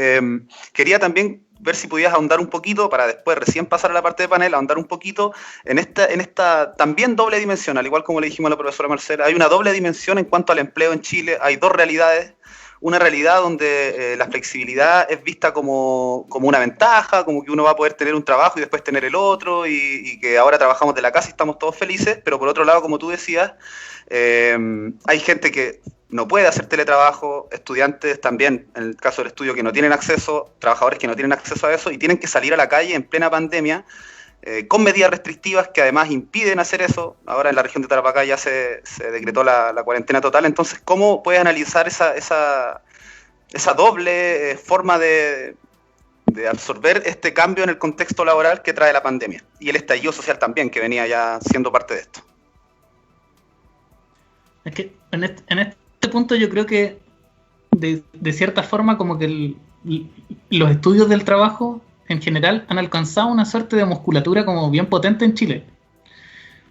quería también ver si podías ahondar un poquito, para después recién pasar a la parte de panel, ahondar un poquito en esta también doble dimensión, al igual como le dijimos a la profesora Marcela, hay una doble dimensión en cuanto al empleo en Chile, hay dos realidades. Una realidad donde la flexibilidad es vista como una ventaja, como que uno va a poder tener un trabajo y después tener el otro, y que ahora trabajamos de la casa y estamos todos felices, pero por otro lado, como tú decías, hay gente que no puede hacer teletrabajo, estudiantes también, en el caso del estudio, que no tienen acceso, trabajadores que no tienen acceso a eso y tienen que salir a la calle en plena pandemia, con medidas restrictivas que además impiden hacer eso. Ahora en la región de Tarapacá ya se decretó la cuarentena total. Entonces, ¿cómo puedes analizar esa doble forma de absorber este cambio en el contexto laboral que trae la pandemia? Y el estallido social también, que venía ya siendo parte de esto. Es que en este punto yo creo que de cierta forma como que los estudios del trabajo en general han alcanzado una suerte de musculatura como bien potente en Chile,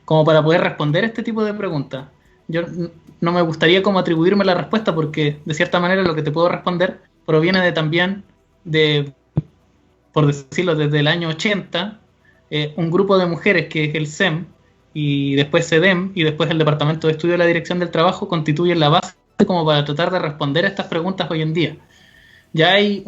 como para poder responder este tipo de preguntas. Yo no me gustaría como atribuirme la respuesta porque de cierta manera lo que te puedo responder proviene también de, por decirlo, desde el año 80, un grupo de mujeres que es el SEM y después CEDEM y después el Departamento de Estudio de la Dirección del Trabajo constituyen la base como para tratar de responder a estas preguntas hoy en día. Ya hay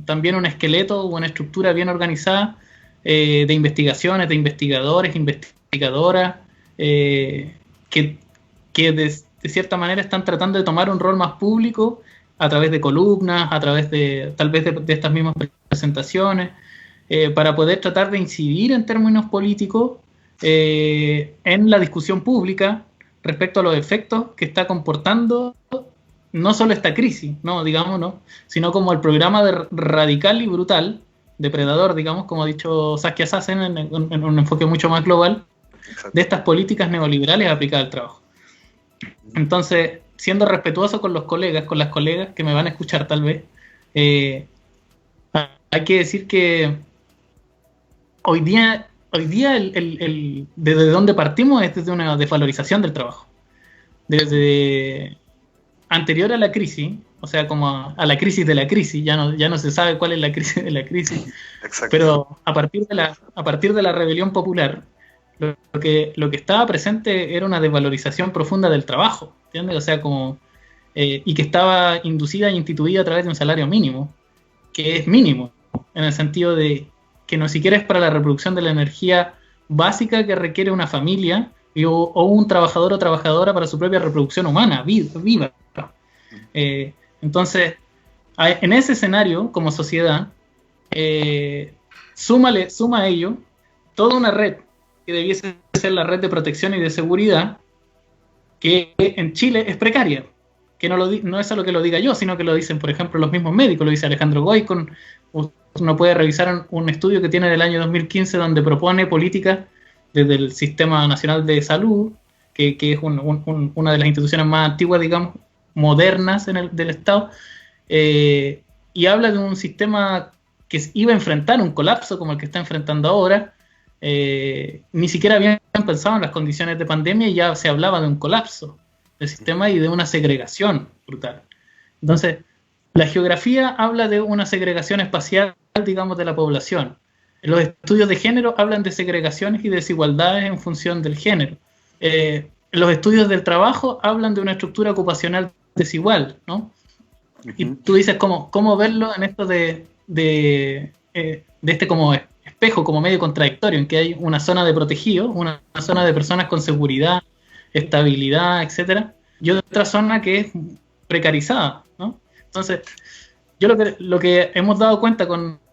también un esqueleto o una estructura bien organizada de investigaciones, de investigadores, investigadoras, que de cierta manera están tratando de tomar un rol más público a través de columnas, a través de tal vez de estas mismas presentaciones, para poder tratar de incidir en términos políticos en la discusión pública respecto a los efectos que está comportando no solo esta crisis, no, digamos, no, sino como el programa de radical y brutal, depredador, digamos, como ha dicho Saskia Sassen en un enfoque mucho más global, de estas políticas neoliberales aplicadas al trabajo. Entonces, siendo respetuoso con los colegas, con las colegas que me van a escuchar tal vez, hay que decir que hoy día desde donde partimos es desde una desvalorización del trabajo. Desde anterior a la crisis, o sea, como a la crisis de la crisis, ya no se sabe cuál es la crisis de la crisis. Exacto. Pero a partir de la rebelión popular, lo que estaba presente era una desvalorización profunda del trabajo, ¿entiendes? O sea, y que estaba inducida e instituida a través de un salario mínimo, que es mínimo, en el sentido de que no siquiera es para la reproducción de la energía básica que requiere una familia o un trabajador o trabajadora para su propia reproducción humana, viva. Entonces, en ese escenario, como sociedad, suma a ello toda una red que debiese ser la red de protección y de seguridad, que en Chile es precaria, que no es solo que lo diga yo, sino que lo dicen, por ejemplo, los mismos médicos, lo dice Alejandro Goy, uno puede revisar un estudio que tiene del año 2015 donde propone políticas desde el Sistema Nacional de Salud, que es una de las instituciones más antiguas, digamos, modernas del Estado, y habla de un sistema que iba a enfrentar un colapso como el que está enfrentando ahora. Ni siquiera habían pensado en las condiciones de pandemia y ya se hablaba de un colapso del sistema y de una segregación brutal. Entonces, la geografía habla de una segregación espacial, digamos, de la población. Los estudios de género hablan de segregaciones y desigualdades en función del género. Los estudios del trabajo hablan de una estructura ocupacional desigual, ¿no? Uh-huh. Y tú dices cómo verlo en esto de este como espejo, como medio contradictorio, en que hay una zona de protegidos, una zona de personas con seguridad, estabilidad, etcétera, y otra zona que es precarizada, ¿no? Entonces, yo lo que hemos dado cuenta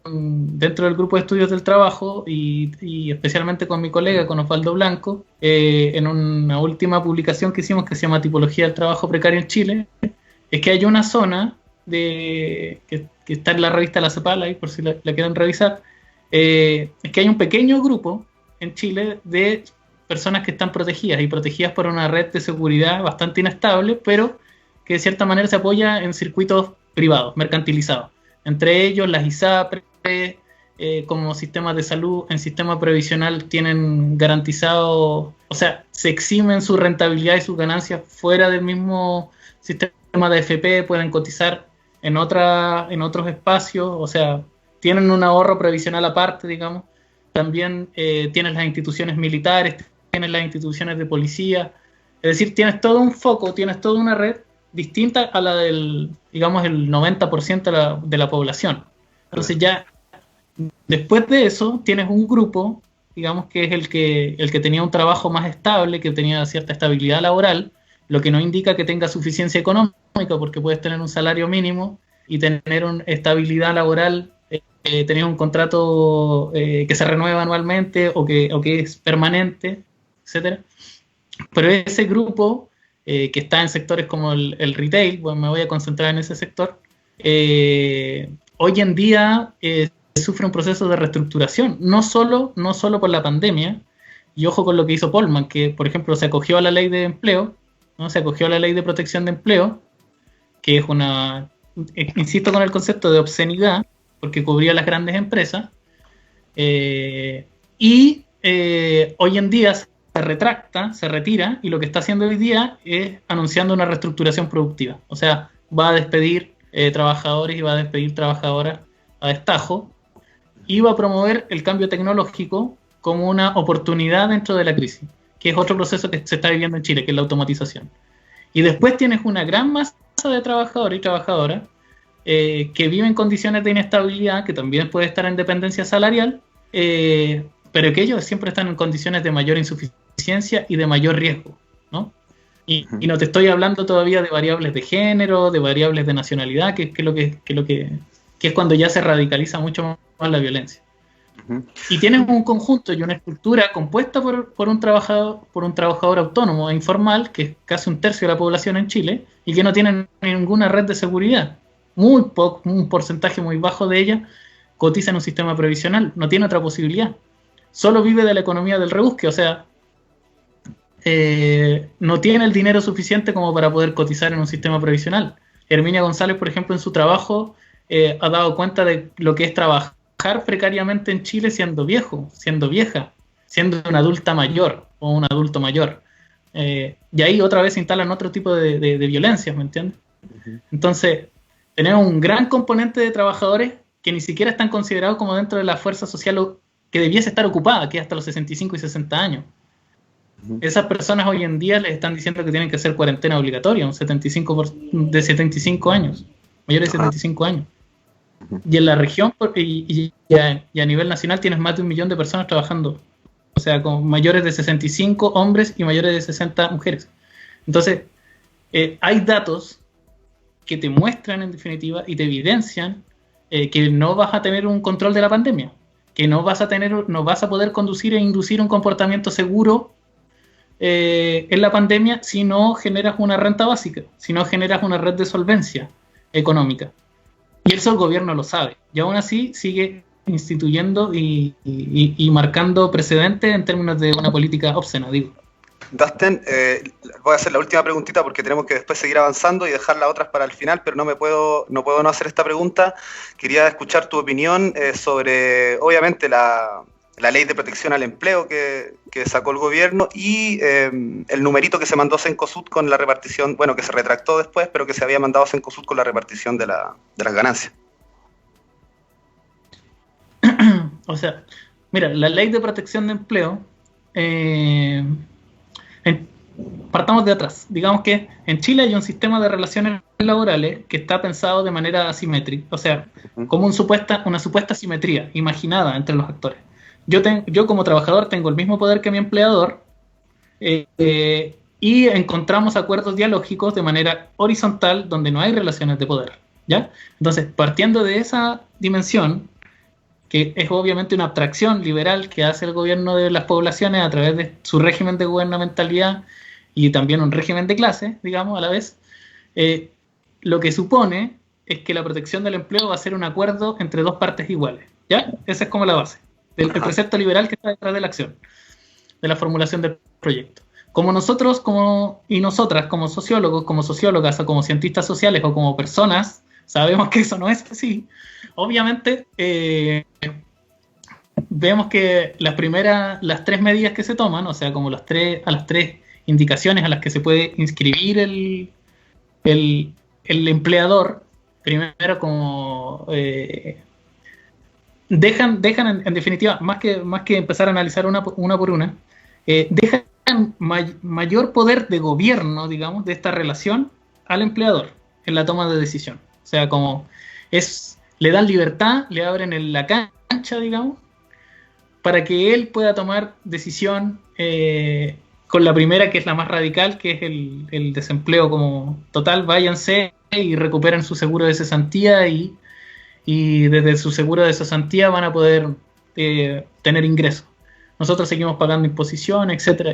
dentro del grupo de estudios del trabajo y especialmente con mi colega, con Osvaldo Blanco, en una última publicación que hicimos que se llama Tipología del Trabajo Precario en Chile, es que hay una zona que está en la revista La Cepal, ahí por si la quieren revisar, es que hay un pequeño grupo en Chile de personas que están protegidas y protegidas por una red de seguridad bastante inestable, pero que de cierta manera se apoya en circuitos privados, mercantilizados. Entre ellos las ISAPRE, como sistemas de salud, en sistema previsional tienen garantizado, o sea, se eximen su rentabilidad y sus ganancias fuera del mismo sistema de AFP, pueden cotizar en otros espacios, o sea, tienen un ahorro previsional aparte, digamos. También tienes las instituciones militares, tienes las instituciones de policía, es decir, tienes todo un foco, tienes toda una red distinta a la del, digamos, el 90% de la población. Entonces ya, después de eso, tienes un grupo, digamos, que es el que tenía un trabajo más estable, que tenía cierta estabilidad laboral, lo que no indica que tenga suficiencia económica, porque puedes tener un salario mínimo y tener una estabilidad laboral, tener un contrato que se renueva anualmente o que es permanente, etcétera. Pero ese grupo que está en sectores como el retail, bueno, me voy a concentrar en ese sector, hoy en día sufre un proceso de reestructuración, no solo por la pandemia, y ojo con lo que hizo Polman, que por ejemplo se acogió a la ley de empleo, ¿no? Se acogió a la ley de protección de empleo, que es una, insisto con el concepto de obscenidad, porque cubría a las grandes empresas, y hoy en día se retracta, se retira, y lo que está haciendo hoy día es anunciando una reestructuración productiva. O sea, va a despedir trabajadores y va a despedir trabajadoras a destajo, y va a promover el cambio tecnológico como una oportunidad dentro de la crisis, que es otro proceso que se está viviendo en Chile, que es la automatización. Y después tienes una gran masa de trabajadores y trabajadoras que viven en condiciones de inestabilidad, que también puede estar en dependencia salarial, pero que ellos siempre están en condiciones de mayor insuficiencia y de mayor riesgo, ¿no? Y no te estoy hablando todavía de variables de género, de variables de nacionalidad, que es cuando ya se radicaliza mucho más la violencia. Y tienes un conjunto y una estructura compuesta por un trabajador autónomo e informal, que es casi un tercio de la población en Chile, y que no tienen ninguna red de seguridad. Un porcentaje muy bajo de ella cotiza en un sistema previsional, no tiene otra posibilidad. Solo vive de la economía del rebusque, o sea, no tiene el dinero suficiente como para poder cotizar en un sistema previsional. Herminia González, por ejemplo, en su trabajo ha dado cuenta de lo que es trabajar precariamente en Chile siendo viejo, siendo vieja, siendo una adulta mayor o un adulto mayor. Y ahí otra vez se instalan otro tipo de violencias, ¿me entiendes? Entonces, tenemos un gran componente de trabajadores que ni siquiera están considerados como dentro de la fuerza social que debiese estar ocupada, que es hasta los 65 y 60 años. Esas personas hoy en día les están diciendo que tienen que hacer cuarentena obligatoria, de 75 años, mayores de 75 años. Y en la región y a nivel nacional tienes más de 1 millón de personas trabajando, o sea, con mayores de 65 hombres y mayores de 60 mujeres. Entonces, hay datos que te muestran en definitiva y te evidencian que no vas a tener un control de la pandemia, que no vas a poder conducir e inducir un comportamiento seguro en la pandemia si no generas una renta básica, si no generas una red de solvencia económica. Y eso el gobierno lo sabe, y aún así sigue instituyendo y marcando precedentes en términos de una política obscena, digo. Dustin, voy a hacer la última preguntita porque tenemos que después seguir avanzando y dejar las otras para el final, pero no puedo no hacer esta pregunta. Quería escuchar tu opinión sobre, obviamente, la ley de protección al empleo que sacó el gobierno y el numerito que se mandó a Cencosud con la repartición, bueno, que se retractó después, pero que se había mandado a Cencosud con la repartición de las ganancias. O sea, mira, la ley de protección de empleo, partamos de atrás. Digamos que en Chile hay un sistema de relaciones laborales que está pensado de manera asimétrica, o sea, como una supuesta simetría imaginada entre los actores. Yo como trabajador tengo el mismo poder que mi empleador y encontramos acuerdos dialógicos de manera horizontal donde no hay relaciones de poder, ¿ya? Entonces, partiendo de esa dimensión, que es obviamente una abstracción liberal que hace el gobierno de las poblaciones a través de su régimen de gubernamentalidad y también un régimen de clase, digamos, a la vez, lo que supone es que la protección del empleo va a ser un acuerdo entre dos partes iguales, ¿Ya? Esa es como la base del precepto liberal que está detrás de la acción, de la formulación del proyecto. Como nosotros y nosotras, como sociólogos, como sociólogas, o como cientistas sociales, o como personas, sabemos que eso no es así. Obviamente, vemos que las 3 medidas que se toman, o sea, como las 3 indicaciones a las que se puede inscribir el empleador, primero como dejan en definitiva, más que empezar a analizar una por una, dejan mayor poder de gobierno, digamos, de esta relación al empleador en la toma de decisión. O sea, como le dan libertad, le abren la cancha, digamos, para que él pueda tomar decisión con la primera, que es la más radical, que es el desempleo como total. Váyanse y recuperen su seguro de cesantía y desde su seguro de cesantía van a poder tener ingresos. Nosotros seguimos pagando imposiciones, etcétera.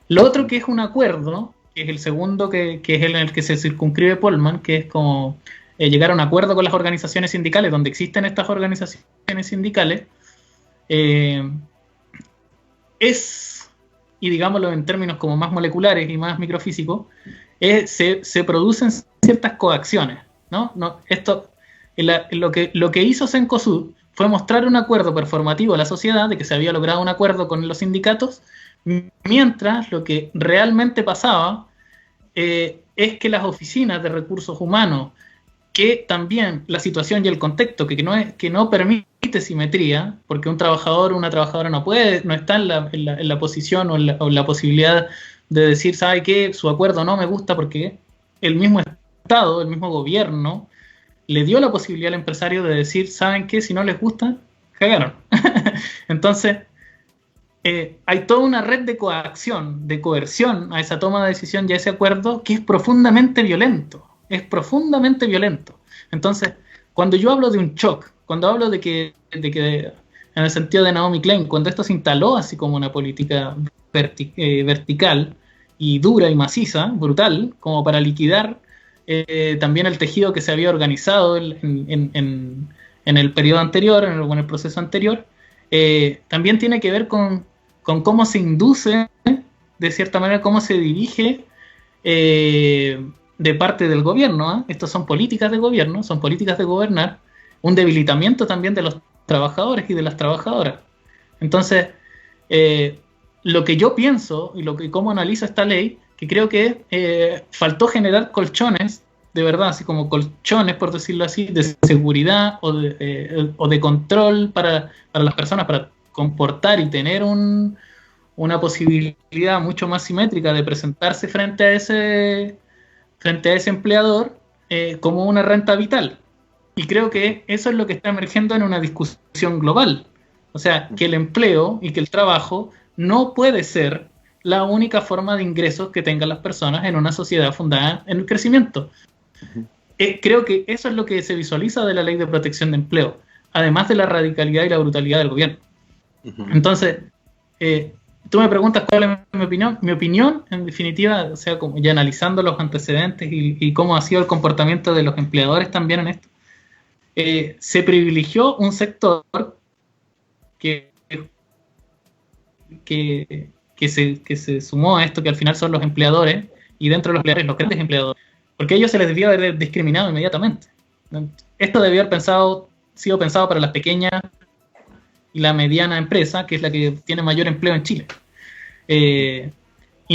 Lo otro, que es un acuerdo, que es el segundo, que es en el que se circunscribe Polman, que es como llegar a un acuerdo con las organizaciones sindicales, donde existen estas organizaciones sindicales, y digámoslo en términos como más moleculares y más microfísicos, se producen ciertas coacciones, ¿no? Lo que hizo Cencosud fue mostrar un acuerdo performativo a la sociedad de que se había logrado un acuerdo con los sindicatos, mientras lo que realmente pasaba es que las oficinas de recursos humanos, que también la situación y el contexto que no permite simetría, porque un trabajador o una trabajadora no está en la posición o en la posibilidad de decir, ¿sabe qué? Su acuerdo no me gusta, porque el mismo Estado, el mismo gobierno, le dio la posibilidad al empresario de decir, ¿saben qué? Si no les gusta, cagaron. Entonces, hay toda una red de coacción, de coerción a esa toma de decisión y a ese acuerdo que es profundamente violento. Entonces, cuando yo hablo de un shock, cuando hablo de que en el sentido de Naomi Klein, cuando esto se instaló así como una política vertical y dura y maciza, brutal, como para liquidar también el tejido que se había organizado en el periodo anterior, en el proceso anterior, también tiene que ver con cómo se induce, de cierta manera, cómo se dirige de parte del gobierno, ¿eh? Estas son políticas de gobierno, son políticas de gobernar, un debilitamiento también de los trabajadores y de las trabajadoras. Entonces, lo que yo pienso y cómo analizo esta ley, que creo que faltó generar colchones, de verdad, así como colchones, por decirlo así, de seguridad o de control para las personas, para comportar y tener una posibilidad mucho más simétrica de presentarse frente a ese empleador como una renta vital. Y creo que eso es lo que está emergiendo en una discusión global. O sea, que el empleo y que el trabajo no puede ser la única forma de ingresos que tengan las personas en una sociedad fundada en el crecimiento. Creo que eso es lo que se visualiza de la ley de protección de empleo, además de la radicalidad y la brutalidad del gobierno. Entonces, tú me preguntas cuál es mi opinión. Mi opinión, en definitiva, o sea, como ya analizando los antecedentes y cómo ha sido el comportamiento de los empleadores también en esto, se privilegió un sector que se sumó a esto, que al final son los empleadores, y dentro de los empleadores, los grandes empleadores, porque a ellos se les debió haber discriminado inmediatamente. Esto debió haber sido pensado para las pequeñas y la mediana empresa, que es la que tiene mayor empleo en Chile, y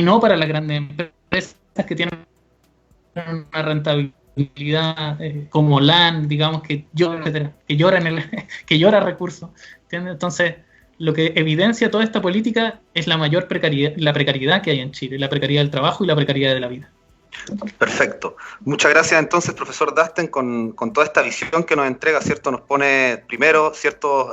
no para las grandes empresas que tienen una rentabilidad como LAN, digamos, que llora recursos, ¿entiendes? Entonces, lo que evidencia toda esta política es la mayor precariedad que hay en Chile, la precariedad del trabajo y la precariedad de la vida. Perfecto. Muchas gracias entonces, profesor Dasten, con toda esta visión que nos entrega, ¿cierto? Nos pone primero ciertos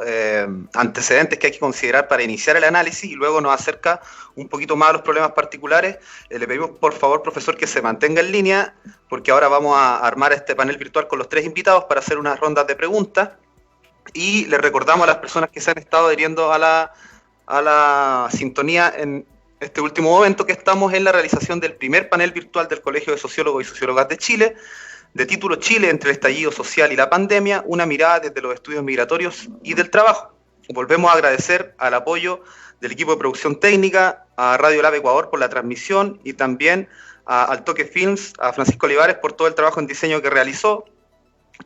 antecedentes que hay que considerar para iniciar el análisis y luego nos acerca un poquito más a los problemas particulares. Le pedimos, por favor, profesor, que se mantenga en línea, porque ahora vamos a armar este panel virtual con los 3 invitados para hacer unas rondas de preguntas. Y les recordamos a las personas que se han estado adhiriendo a la sintonía en este último momento que estamos en la realización del primer panel virtual del Colegio de Sociólogos y Sociólogas de Chile, de título Chile entre el estallido social y la pandemia, una mirada desde los estudios migratorios y del trabajo. Volvemos a agradecer al apoyo del equipo de producción técnica, a Radio Lab Ecuador por la transmisión y también al Toque Films, a Francisco Olivares por todo el trabajo en diseño que realizó.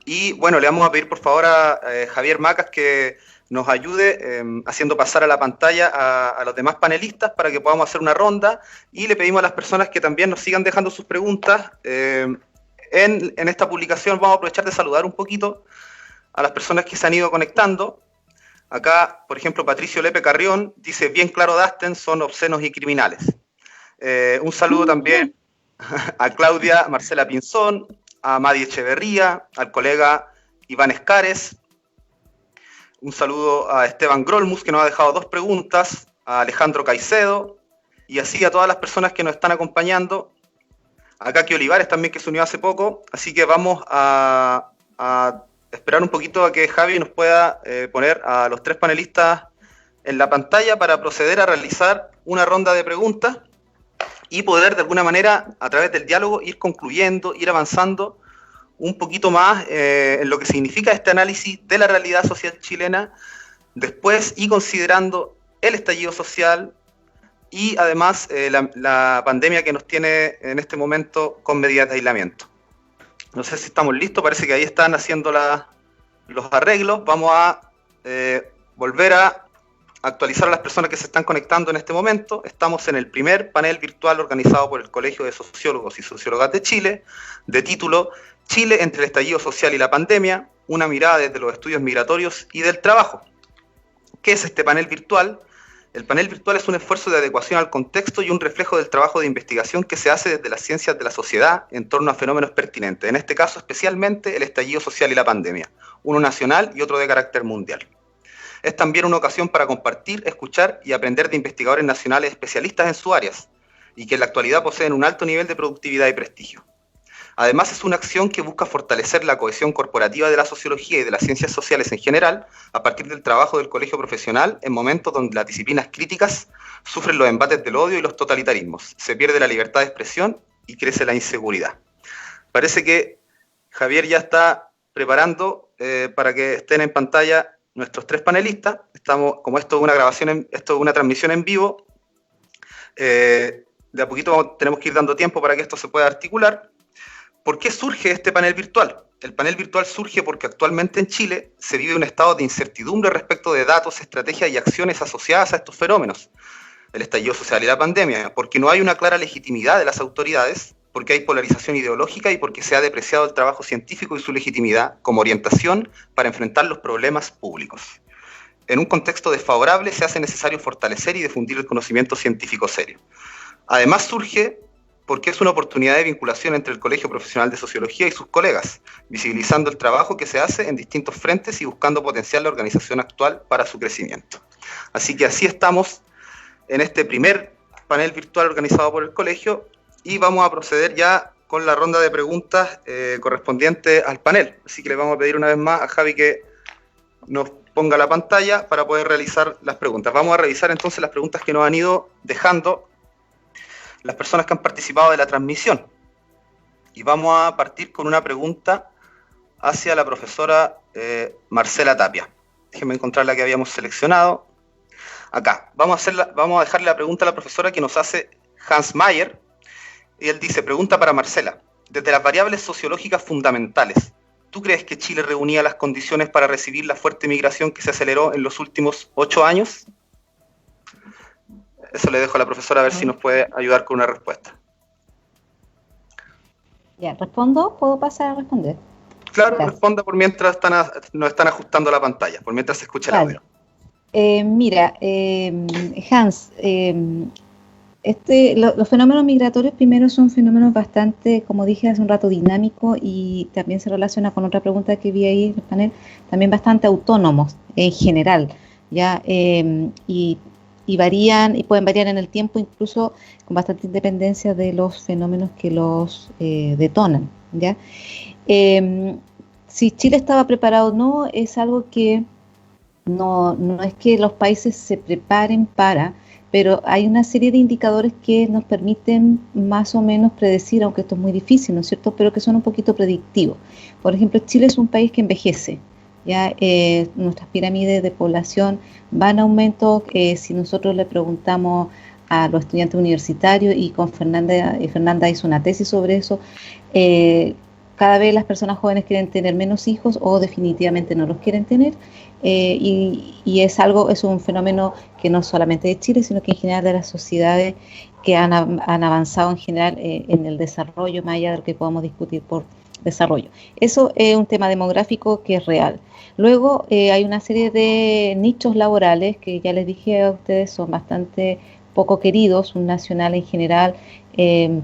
Y bueno, le vamos a pedir por favor a Javier Macas que nos ayude haciendo pasar a la pantalla a los demás panelistas para que podamos hacer una ronda, y le pedimos a las personas que también nos sigan dejando sus preguntas. En esta publicación vamos a aprovechar de saludar un poquito a las personas que se han ido conectando. Acá, por ejemplo, Patricio Lepe Carrión dice, bien claro Dasten, son obscenos y criminales. Un saludo también a Claudia Marcela Pinzón, a Madi Echeverría, al colega Iván Escares. Un saludo a Esteban Grolmus, que nos ha dejado 2 preguntas, a Alejandro Caicedo, y así a todas las personas que nos están acompañando. A Kaki Olivares también, que se unió hace poco. Así que vamos a esperar un poquito a que Javi nos pueda poner a los 3 panelistas en la pantalla para proceder a realizar una ronda de preguntas y poder de alguna manera, a través del diálogo, ir concluyendo, ir avanzando un poquito más en lo que significa este análisis de la realidad social chilena, después y considerando el estallido social y además la pandemia que nos tiene en este momento con medidas de aislamiento. No sé si estamos listos, parece que ahí están haciendo los arreglos. Vamos a volver a actualizar a las personas que se están conectando en este momento. Estamos en el primer panel virtual organizado por el Colegio de Sociólogos y Sociólogas de Chile, de título Chile entre el estallido social y la pandemia, una mirada desde los estudios migratorios y del trabajo. ¿Qué es este panel virtual? El panel virtual es un esfuerzo de adecuación al contexto y un reflejo del trabajo de investigación que se hace desde las ciencias de la sociedad en torno a fenómenos pertinentes, en este caso especialmente el estallido social y la pandemia, uno nacional y otro de carácter mundial. Es también una ocasión para compartir, escuchar y aprender de investigadores nacionales especialistas en sus áreas y que en la actualidad poseen un alto nivel de productividad y prestigio. Además, es una acción que busca fortalecer la cohesión corporativa de la sociología y de las ciencias sociales en general a partir del trabajo del colegio profesional en momentos donde las disciplinas críticas sufren los embates del odio y los totalitarismos, se pierde la libertad de expresión y crece la inseguridad. Parece que Javier ya está preparando para que estén en pantalla nuestros 3 panelistas. Como esto es una grabación, esto es una transmisión en vivo, de a poquito tenemos que ir dando tiempo para que esto se pueda articular. ¿Por qué surge este panel virtual? El panel virtual surge porque actualmente en Chile se vive un estado de incertidumbre respecto de datos, estrategias y acciones asociadas a estos fenómenos, el estallido social y la pandemia, porque no hay una clara legitimidad de las autoridades, porque hay polarización ideológica y porque se ha depreciado el trabajo científico y su legitimidad como orientación para enfrentar los problemas públicos. En un contexto desfavorable se hace necesario fortalecer y difundir el conocimiento científico serio. Además surge porque es una oportunidad de vinculación entre el Colegio Profesional de Sociología y sus colegas, visibilizando el trabajo que se hace en distintos frentes y buscando potenciar la organización actual para su crecimiento. Así que así estamos en este primer panel virtual organizado por el colegio y vamos a proceder ya con la ronda de preguntas correspondiente al panel. Así que le vamos a pedir una vez más a Javi que nos ponga la pantalla para poder realizar las preguntas. Vamos a revisar entonces las preguntas que nos han ido dejando las personas que han participado de la transmisión. Y vamos a partir con una pregunta hacia la profesora Marcela Tapia. Déjenme encontrar la que habíamos seleccionado. Acá. Vamos a dejarle la pregunta a la profesora que nos hace Hans Mayer. Y él dice, pregunta para Marcela. Desde las variables sociológicas fundamentales, ¿tú crees que Chile reunía las condiciones para recibir la fuerte migración que se aceleró en los últimos 8 años? Eso le dejo a la profesora a ver si nos puede ayudar con una respuesta. Ya, ¿respondo? ¿Puedo pasar a responder? Claro, gracias. Responda por mientras nos están ajustando la pantalla, por mientras se escucha el audio. Mira, Hans, los fenómenos migratorios primero son fenómenos bastante, como dije hace un rato, dinámicos y también se relaciona con otra pregunta que vi ahí en el panel, también bastante autónomos en general, ¿ya? Y varían y pueden variar en el tiempo, incluso con bastante independencia de los fenómenos que los detonan, ¿ya? Si Chile estaba preparado o no, es algo que no es que los países se preparen para, pero hay una serie de indicadores que nos permiten más o menos predecir, aunque esto es muy difícil, ¿no es cierto?, pero que son un poquito predictivos. Por ejemplo, Chile es un país que envejece, ¿ya? Nuestras pirámides de población van en aumento. Si nosotros le preguntamos a los estudiantes universitarios, y con Fernanda hizo una tesis sobre eso, cada vez las personas jóvenes quieren tener menos hijos o definitivamente no los quieren tener, y es un fenómeno que no solamente de Chile, sino que en general de las sociedades que han avanzado en general en el desarrollo, más allá de lo que podamos discutir por desarrollo. Eso es un tema demográfico que es real. Luego hay una serie de nichos laborales que ya les dije a ustedes son bastante poco queridos. Un nacional en general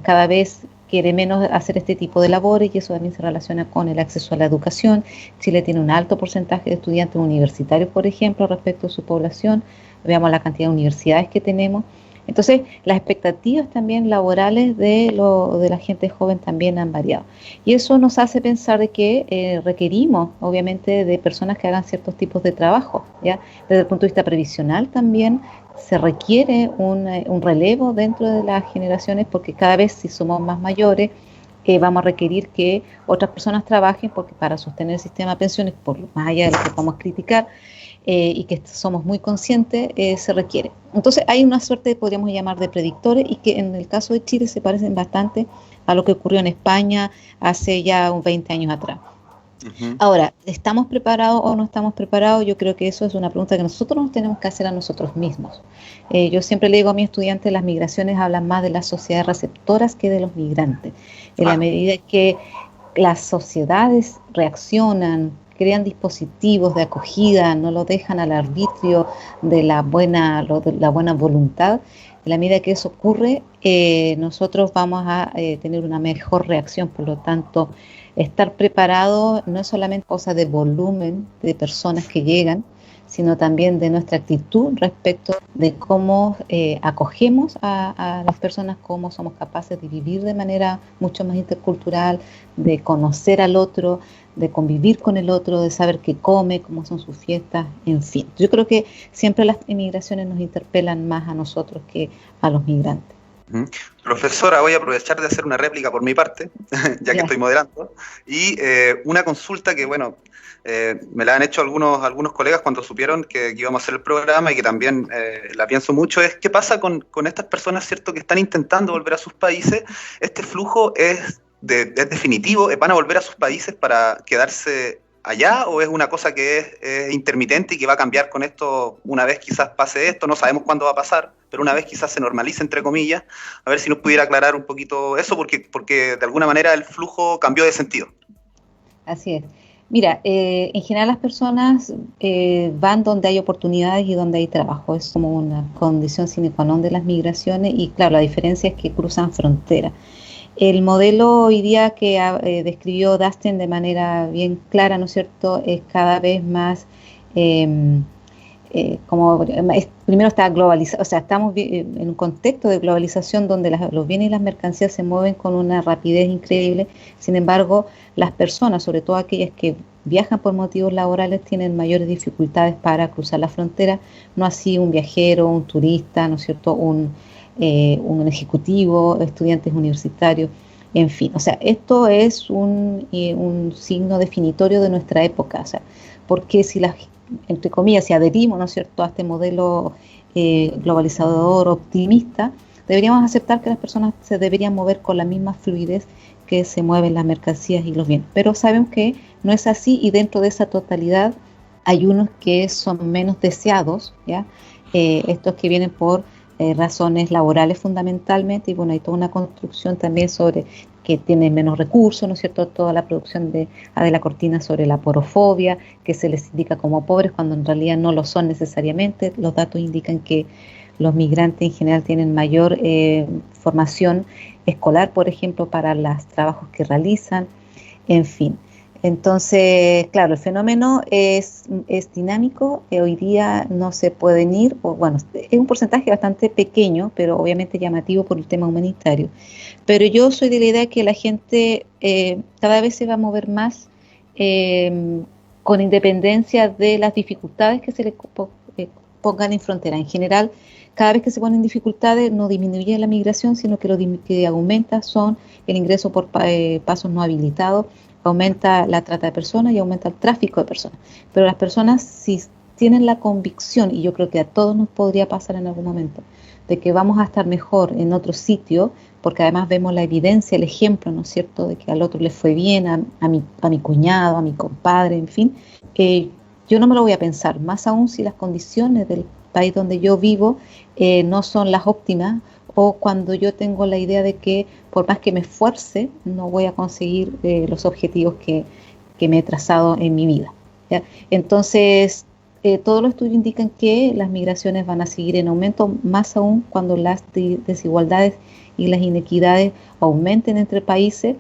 cada vez quiere menos hacer este tipo de labores, y eso también se relaciona con el acceso a la educación. Chile tiene un alto porcentaje de estudiantes universitarios, por ejemplo, respecto a su población. Veamos la cantidad de universidades que tenemos. Entonces, las expectativas también laborales de la gente joven también han variado. Y eso nos hace pensar de que requerimos, obviamente, de personas que hagan ciertos tipos de trabajo, ¿ya? Desde el punto de vista previsional también se requiere un relevo dentro de las generaciones, porque cada vez, si somos más mayores, vamos a requerir que otras personas trabajen, porque para sostener el sistema de pensiones, por más allá de lo que podamos criticar, y que somos muy conscientes, se requiere. Entonces hay una suerte, podríamos llamar, de predictores, y que en el caso de Chile se parecen bastante a lo que ocurrió en España hace ya unos 20 años atrás. Uh-huh. Ahora, ¿estamos preparados o no estamos preparados? Yo creo que eso es una pregunta que nosotros nos tenemos que hacer a nosotros mismos. Yo siempre le digo a mis estudiantes, las migraciones hablan más de las sociedades receptoras que de los migrantes. En la medida que las sociedades reaccionan, crean dispositivos de acogida, no lo dejan al arbitrio de la buena voluntad, en la medida que eso ocurre, nosotros vamos a tener una mejor reacción. Por lo tanto, estar preparado no es solamente cosa de volumen de personas que llegan, sino también de nuestra actitud respecto de cómo acogemos a las personas, cómo somos capaces de vivir de manera mucho más intercultural, de conocer al otro, de convivir con el otro, de saber qué come, cómo son sus fiestas, en fin. Yo creo que siempre las inmigraciones nos interpelan más a nosotros que a los migrantes. Profesora, voy a aprovechar de hacer una réplica por mi parte, ya que estoy moderando, y una consulta que, bueno, me la han hecho algunos colegas cuando supieron que íbamos a hacer el programa, y que también la pienso mucho, es qué pasa con estas personas, ¿cierto?, que están intentando volver a sus países. ¿Este flujo es definitivo? ¿Van a volver a sus países para quedarse allá, o es una cosa que es intermitente y que va a cambiar con esto una vez quizás pase esto? No sabemos cuándo va a pasar, pero una vez quizás se normalice, entre comillas. A ver si nos pudiera aclarar un poquito eso, porque de alguna manera el flujo cambió de sentido. Así es. Mira, en general las personas van donde hay oportunidades y donde hay trabajo. Es como una condición sine qua non de las migraciones, y claro, la diferencia es que cruzan fronteras. El modelo hoy día que describió Dustin de manera bien clara, ¿no es cierto?, es cada vez más, primero está globalizado, o sea, estamos en un contexto de globalización donde los bienes y las mercancías se mueven con una rapidez increíble. Sin embargo, las personas, sobre todo aquellas que viajan por motivos laborales, tienen mayores dificultades para cruzar la frontera, no así un viajero, un turista, ¿no es cierto?, un ejecutivo, estudiantes universitarios, en fin. O sea, esto es un signo definitorio de nuestra época, o sea, porque si entre comillas, si adherimos, ¿no es cierto?, a este modelo globalizador optimista, deberíamos aceptar que las personas se deberían mover con la misma fluidez que se mueven las mercancías y los bienes. Pero sabemos que no es así, y dentro de esa totalidad hay unos que son menos deseados, ¿ya? Estos que vienen por razones laborales fundamentalmente, y bueno, hay toda una construcción también sobre que tienen menos recursos, ¿no es cierto?, toda la producción de Adela Cortina sobre la porofobia, que se les indica como pobres cuando en realidad no lo son necesariamente. Los datos indican que los migrantes en general tienen mayor formación escolar, por ejemplo, para los trabajos que realizan, en fin. Entonces, claro, el fenómeno es dinámico. Hoy día no se pueden ir, es un porcentaje bastante pequeño, pero obviamente llamativo por el tema humanitario. Pero yo soy de la idea que la gente cada vez se va a mover más con independencia de las dificultades que se le pongan en frontera. En general, cada vez que se ponen dificultades no disminuye la migración, sino que lo que aumenta son el ingreso por pasos no habilitados, aumenta la trata de personas y aumenta el tráfico de personas. Pero las personas, si tienen la convicción, y yo creo que a todos nos podría pasar en algún momento, de que vamos a estar mejor en otro sitio, porque además vemos la evidencia, el ejemplo, ¿no es cierto?, de que al otro le fue bien, a mi cuñado, a mi compadre, en fin, yo no me lo voy a pensar, más aún si las condiciones del país donde yo vivo no son las óptimas, o cuando yo tengo la idea de que por más que me esfuerce, no voy a conseguir los objetivos que me he trazado en mi vida, ¿ya? Entonces, todos los estudios indican que las migraciones van a seguir en aumento, más aún cuando las desigualdades y las inequidades aumenten entre países.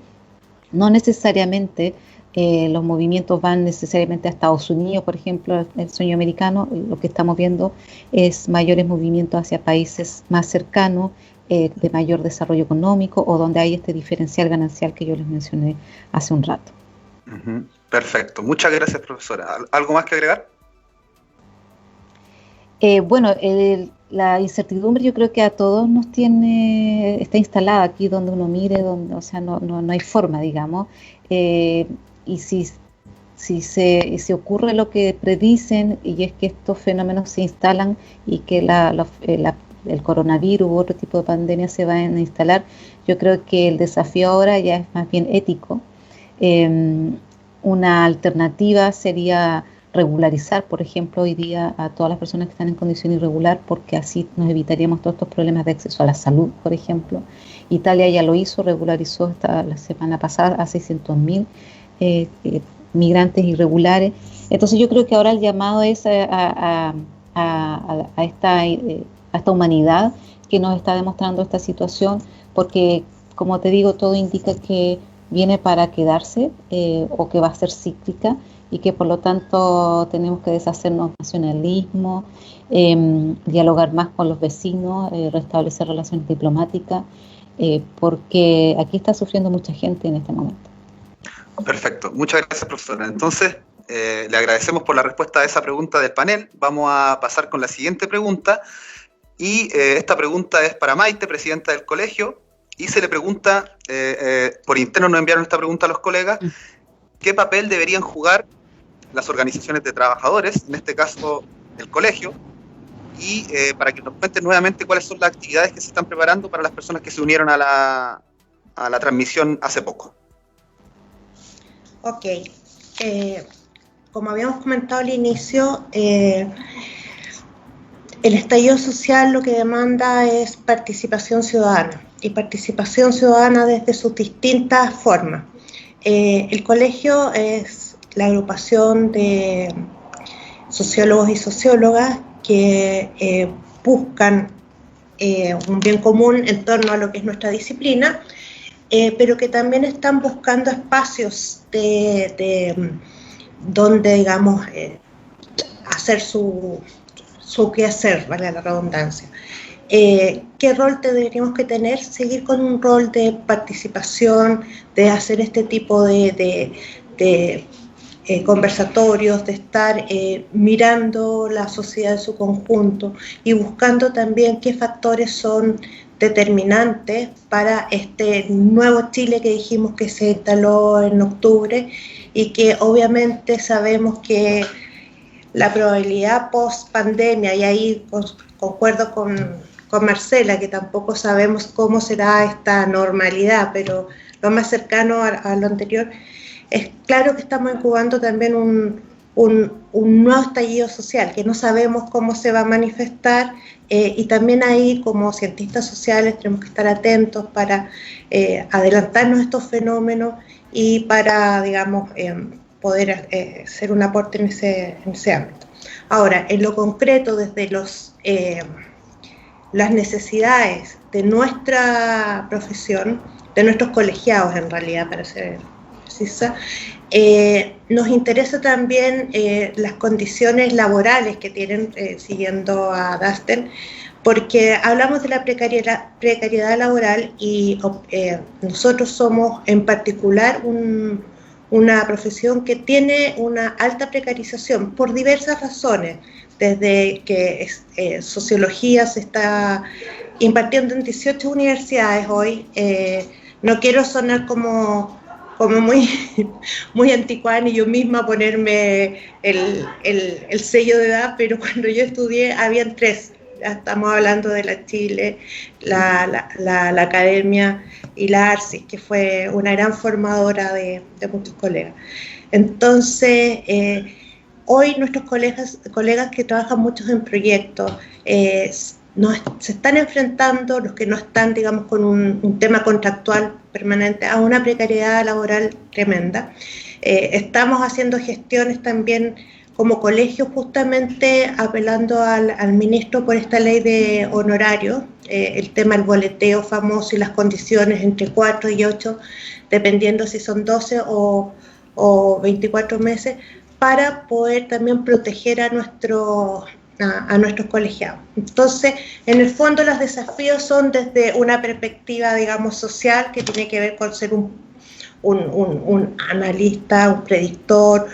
No necesariamente los movimientos van necesariamente a Estados Unidos, por ejemplo, el sueño americano. Lo que estamos viendo es mayores movimientos hacia países más cercanos, de mayor desarrollo económico, o donde hay este diferencial ganancial que yo les mencioné hace un rato. Perfecto, muchas gracias, profesora. ¿Algo más que agregar? Bueno, la incertidumbre yo creo que a todos nos está instalada aquí donde uno mire, donde, o sea, no hay forma, digamos, y si ocurre lo que predicen, y es que estos fenómenos se instalan y que el coronavirus u otro tipo de pandemia se van a instalar, yo creo que el desafío ahora ya es más bien ético. Una alternativa sería regularizar, por ejemplo, hoy día a todas las personas que están en condición irregular, porque así nos evitaríamos todos estos problemas de acceso a la salud, por ejemplo. Italia ya lo hizo, regularizó la semana pasada a 600.000 migrantes irregulares. Entonces yo creo que ahora el llamado es a esta humanidad que nos está demostrando esta situación, porque, como te digo, todo indica que viene para quedarse, o que va a ser cíclica, y que por lo tanto tenemos que deshacernos del nacionalismo, dialogar más con los vecinos, restablecer relaciones diplomáticas, porque aquí está sufriendo mucha gente en este momento. Perfecto, muchas gracias, profesora. Entonces, le agradecemos por la respuesta a esa pregunta del panel. Vamos a pasar con la siguiente pregunta, y esta pregunta es para Maite, presidenta del colegio, y se le pregunta, por interno nos enviaron esta pregunta a los colegas: ¿qué papel deberían jugar las organizaciones de trabajadores, en este caso el colegio, y para que nos cuenten nuevamente cuáles son las actividades que se están preparando para las personas que se unieron a la transmisión hace poco? Ok, como habíamos comentado al inicio, el estallido social lo que demanda es participación ciudadana, y participación ciudadana desde sus distintas formas. El colegio es la agrupación de sociólogos y sociólogas que buscan un bien común en torno a lo que es nuestra disciplina, pero que también están buscando espacios donde, digamos, hacer su quehacer, vale la redundancia. ¿Qué rol tendríamos que tener? Seguir con un rol de participación, de hacer este tipo de conversatorios, de estar mirando la sociedad en su conjunto y buscando también qué factores son determinantes para este nuevo Chile que dijimos que se instaló en octubre, y que obviamente sabemos que la probabilidad post pandemia, y ahí concuerdo con Marcela, que tampoco sabemos cómo será esta normalidad, pero lo más cercano a lo anterior, es claro que estamos incubando también un nuevo estallido social, que no sabemos cómo se va a manifestar, y también ahí, como cientistas sociales, tenemos que estar atentos para adelantarnos a estos fenómenos y para, digamos, poder hacer un aporte en ese ámbito. Ahora, en lo concreto, desde las necesidades de nuestra profesión, de nuestros colegiados en realidad, para ser precisa, nos interesa también las condiciones laborales que tienen, siguiendo a Dustin, porque hablamos de la precariedad laboral, y nosotros somos en particular una profesión que tiene una alta precarización por diversas razones, desde que sociología se está impartiendo en 18 universidades hoy. No quiero sonar como muy anticuada ni yo misma ponerme el sello de edad, pero cuando yo estudié habían 3. Ya estamos hablando de la Chile, la Academia y la ARCIS, que fue una gran formadora de muchos colegas. Entonces, hoy nuestros colegas que trabajan muchos en proyectos se están enfrentando, los que no están, digamos, con un tema contractual permanente, a una precariedad laboral tremenda. Estamos haciendo gestiones también como colegio, justamente apelando al ministro por esta ley de honorarios, el tema del boleteo famoso y las condiciones entre 4 y 8, dependiendo si son 12 o 24 meses, para poder también proteger a nuestros colegiados. Entonces, en el fondo los desafíos son desde una perspectiva, digamos, social, que tiene que ver con ser un analista, un predictor,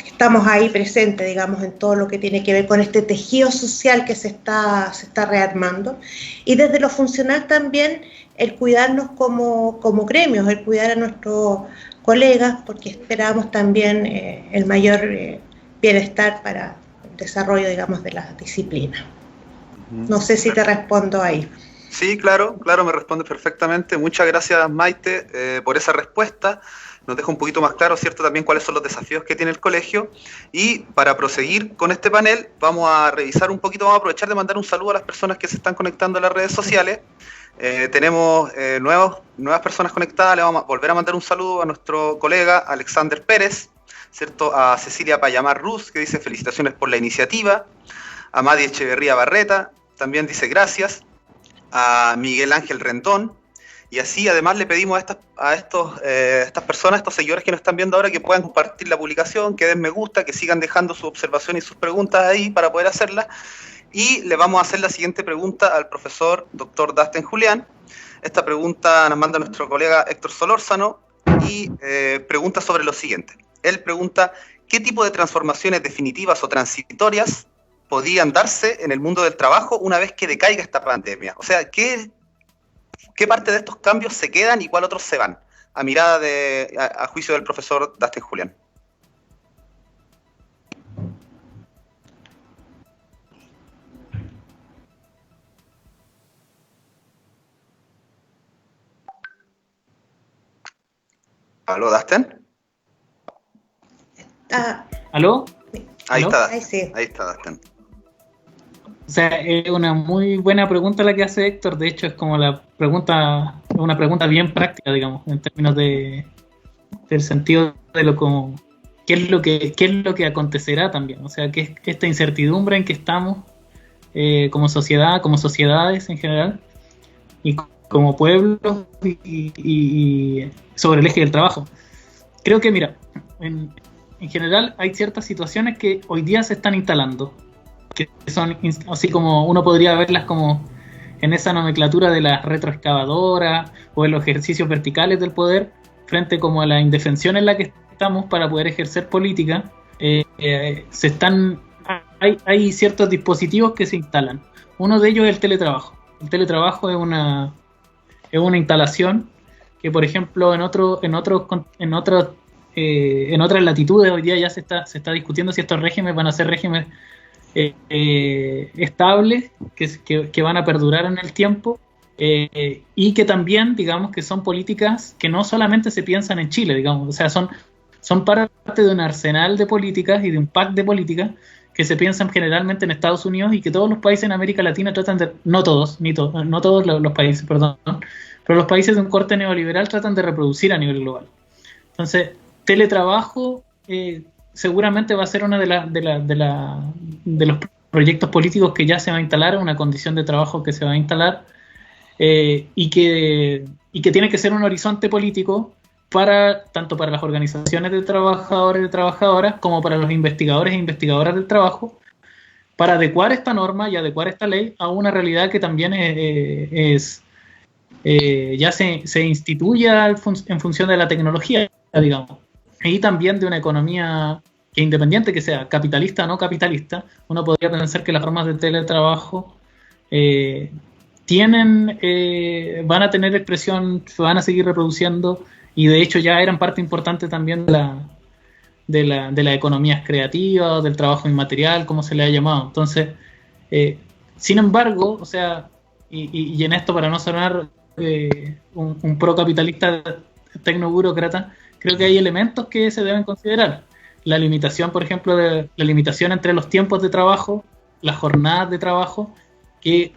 estamos ahí presentes, digamos, en todo lo que tiene que ver con este tejido social que se está rearmando. Y desde lo funcional también, el cuidarnos como gremios, el cuidar a nuestros colegas, porque esperamos también el mayor bienestar para el desarrollo, digamos, de las disciplinas. No sé si te respondo ahí. Sí, claro, me responde perfectamente. Muchas gracias, Maite, por esa respuesta. Nos deja un poquito más claro, ¿cierto?, también cuáles son los desafíos que tiene el colegio. Y para proseguir con este panel, vamos a revisar un poquito, vamos a aprovechar de mandar un saludo a las personas que se están conectando a las redes sociales. Tenemos nuevas personas conectadas. Le vamos a volver a mandar un saludo a nuestro colega Alexander Pérez, ¿cierto?, a Cecilia Payamar Ruz, que dice felicitaciones por la iniciativa, a Madi Echeverría Barreta, también dice gracias, a Miguel Ángel Rendón, y así además le pedimos a estas personas, estos seguidores que nos están viendo ahora, que puedan compartir la publicación, que den me gusta, que sigan dejando sus observaciones y sus preguntas ahí para poder hacerlas. Y le vamos a hacer la siguiente pregunta al profesor Dr. Dasten Julián. Esta pregunta nos manda nuestro colega Héctor Solórzano y pregunta sobre lo siguiente. Él pregunta, ¿qué tipo de transformaciones definitivas o transitorias podían darse en el mundo del trabajo una vez que decaiga esta pandemia? O sea, ¿qué parte de estos cambios se quedan y cuál otros se van? A juicio del profesor Dasten Julián. ¿Aló, Dasten? ¿Aló? Ahí ¿Aló? está, Sí. ahí está, Dasten. O sea, es una muy buena pregunta la que hace Héctor. De hecho, es como una pregunta bien práctica, digamos, en términos del sentido de qué es lo que acontecerá también. O sea, que es esta incertidumbre en que estamos como sociedad, como sociedades en general, y como pueblos y sobre el eje del trabajo. Creo que, mira, en general hay ciertas situaciones que hoy día se están instalando, que son así como uno podría verlas como en esa nomenclatura de las retroexcavadoras o en los ejercicios verticales del poder, frente como a la indefensión en la que estamos para poder ejercer política. Hay ciertos dispositivos que se instalan. Uno de ellos es el teletrabajo. El teletrabajo es una instalación que, por ejemplo, en otras latitudes hoy día ya se está discutiendo si estos regímenes van a ser regímenes estables, que van a perdurar en el tiempo, y que también, digamos, que son políticas que no solamente se piensan en Chile, digamos, o sea, son parte de un arsenal de políticas y de un pack de políticas que se piensan generalmente en Estados Unidos y que todos los países en América Latina tratan de, no todos los países, perdón, pero los países de un corte neoliberal tratan de reproducir a nivel global. Entonces, teletrabajo seguramente va a ser uno de los proyectos políticos que ya se va a instalar, una condición de trabajo que se va a instalar, y que tiene que ser un horizonte político tanto para las organizaciones de trabajadores y de trabajadoras como para los investigadores e investigadoras del trabajo, para adecuar esta norma y adecuar esta ley a una realidad que también ya se instituye en función de la tecnología, digamos, y también de una economía que independiente que sea capitalista o no capitalista, uno podría pensar que las formas de teletrabajo van a tener expresión, se van a seguir reproduciendo, y de hecho ya eran parte importante también de las economías creativas, del trabajo inmaterial, como se le ha llamado. Entonces, sin embargo, o sea, y en esto, para no sonar un procapitalista tecnoburócrata, creo que hay elementos que se deben considerar. La limitación, por ejemplo, la limitación entre los tiempos de trabajo, las jornadas de trabajo, que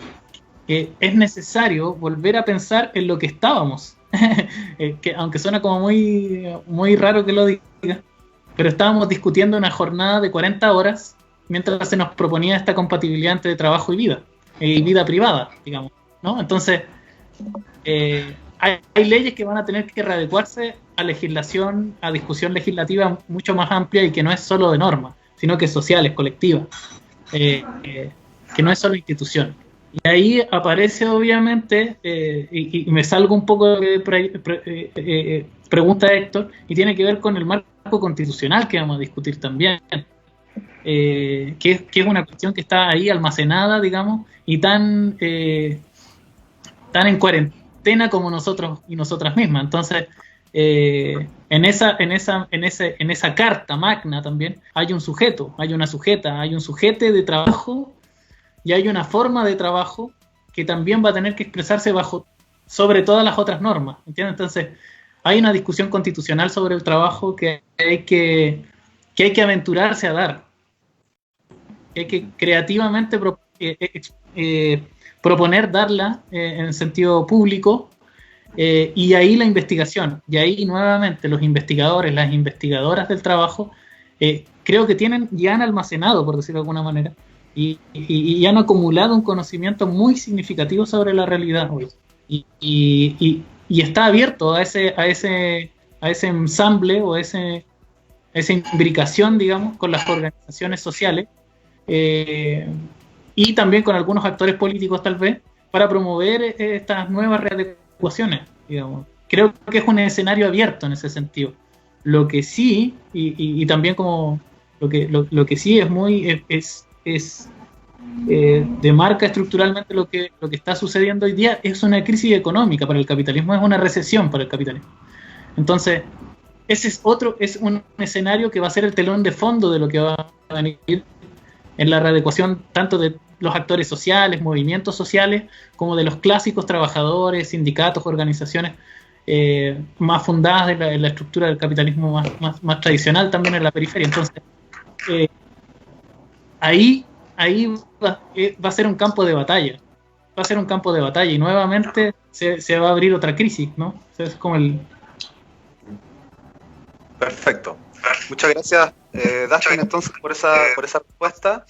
es necesario volver a pensar en lo que estábamos. Que aunque suena como muy, muy raro que lo diga, pero estábamos discutiendo una jornada de 40 horas mientras se nos proponía esta compatibilidad entre trabajo y vida privada, digamos, ¿no? Entonces, hay leyes que van a tener que readecuarse a legislación, a discusión legislativa mucho más amplia, y que no es solo de normas, sino que es social, es colectiva, que no es solo institución. Y ahí aparece, obviamente, y me salgo un poco de pregunta Héctor, y tiene que ver con el marco constitucional que vamos a discutir también, que es una cuestión que está ahí almacenada, digamos, y tan en cuarentena como nosotros y nosotras mismas. Entonces, en esa carta magna también hay un sujeto, hay una sujeta, hay un sujete de trabajo, y hay una forma de trabajo que también va a tener que expresarse sobre todas las otras normas, ¿entiendes? Entonces, hay una discusión constitucional sobre el trabajo que hay que aventurarse a dar, que hay que creativamente proponer darla en sentido público, y ahí la investigación, y ahí nuevamente los investigadores, las investigadoras del trabajo, creo que ya han almacenado, por decirlo de alguna manera, y han acumulado un conocimiento muy significativo sobre la realidad hoy. Y está abierto a ese ensamble, o esa imbricación, digamos, con las organizaciones sociales, y también con algunos actores políticos, tal vez, para promover estas nuevas readecuaciones, digamos. Creo que es un escenario abierto en ese sentido. Lo que sí, y también como lo que sí es muy demarca estructuralmente lo que está sucediendo hoy día, es una crisis económica para el capitalismo, es una recesión para el capitalismo. Entonces, ese es un escenario que va a ser el telón de fondo de lo que va a venir en la readecuación tanto de los actores sociales, movimientos sociales, como de los clásicos trabajadores, sindicatos, organizaciones más fundadas en la estructura del capitalismo más tradicional, también en la periferia. Entonces, ahí va a ser un campo de batalla. Va a ser un campo de batalla, y nuevamente se va a abrir otra crisis, ¿no? O sea, es como Perfecto. Muchas gracias, Dafne, entonces, por esa respuesta.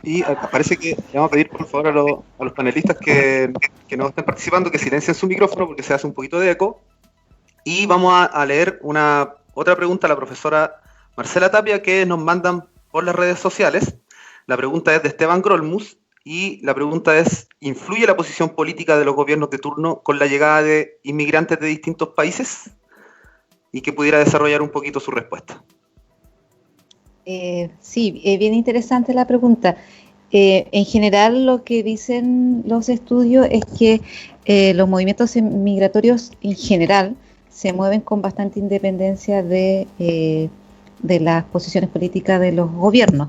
Y parece que le vamos a pedir, por favor, a los panelistas que nos estén participando que silencien su micrófono, porque se hace un poquito de eco. Y vamos a leer otra pregunta a la profesora Marcela Tapia, que nos mandan por las redes sociales. La pregunta es de Esteban Grolmus, y la pregunta es: ¿influye la posición política de los gobiernos de turno con la llegada de inmigrantes de distintos países? Y que pudiera desarrollar un poquito su respuesta. Sí, bien interesante la pregunta. En general, lo que dicen los estudios es que los movimientos migratorios en general se mueven con bastante independencia de las posiciones políticas de los gobiernos.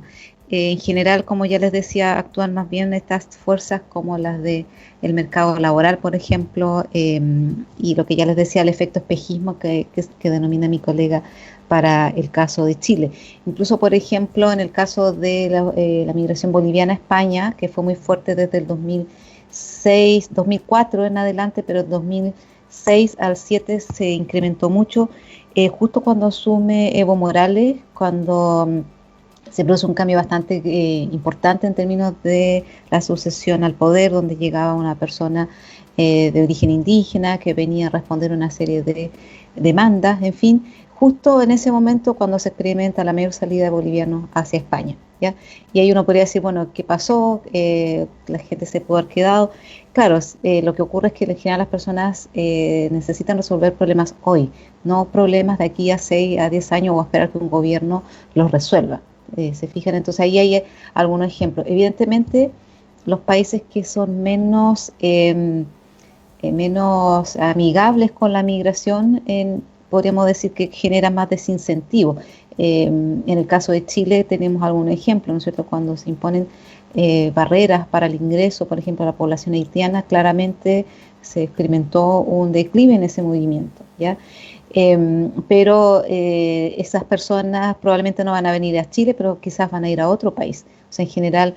En general, como ya les decía, actúan más bien estas fuerzas como las del mercado laboral, por ejemplo, y lo que ya les decía, el efecto espejismo que denomina mi colega para el caso de Chile. Incluso, por ejemplo, en el caso de la migración boliviana a España, que fue muy fuerte desde el 2006, 2004 en adelante, pero 2006 al 2007 se incrementó mucho, justo cuando asume Evo Morales, cuando se produce un cambio bastante importante en términos de la sucesión al poder, donde llegaba una persona de origen indígena que venía a responder una serie de demandas. En fin, justo en ese momento cuando se experimenta la mayor salida de bolivianos hacia España, ¿ya? Y ahí uno podría decir, bueno, ¿qué pasó? La gente se pudo haber quedado. Claro, lo que ocurre es que en general las personas necesitan resolver problemas hoy, no problemas de aquí a 6 a 10 años o esperar que un gobierno los resuelva. Se fijan, entonces ahí hay algunos ejemplos. Evidentemente, los países que son menos amigables con la migración, podríamos decir que generan más desincentivo. En el caso de Chile tenemos algún ejemplo, ¿no es cierto? Cuando se imponen barreras para el ingreso, por ejemplo, a la población haitiana, claramente se experimentó un declive en ese movimiento, ¿ya? Pero esas personas probablemente no van a venir a Chile, pero quizás van a ir a otro país. O sea, en general,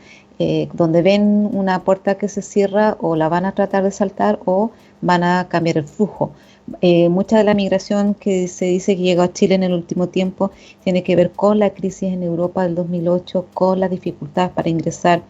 donde ven una puerta que se cierra, o la van a tratar de saltar o van a cambiar el flujo. Mucha de la migración que se dice que llegó a Chile en el último tiempo tiene que ver con la crisis en Europa del 2008, con las dificultades para ingresar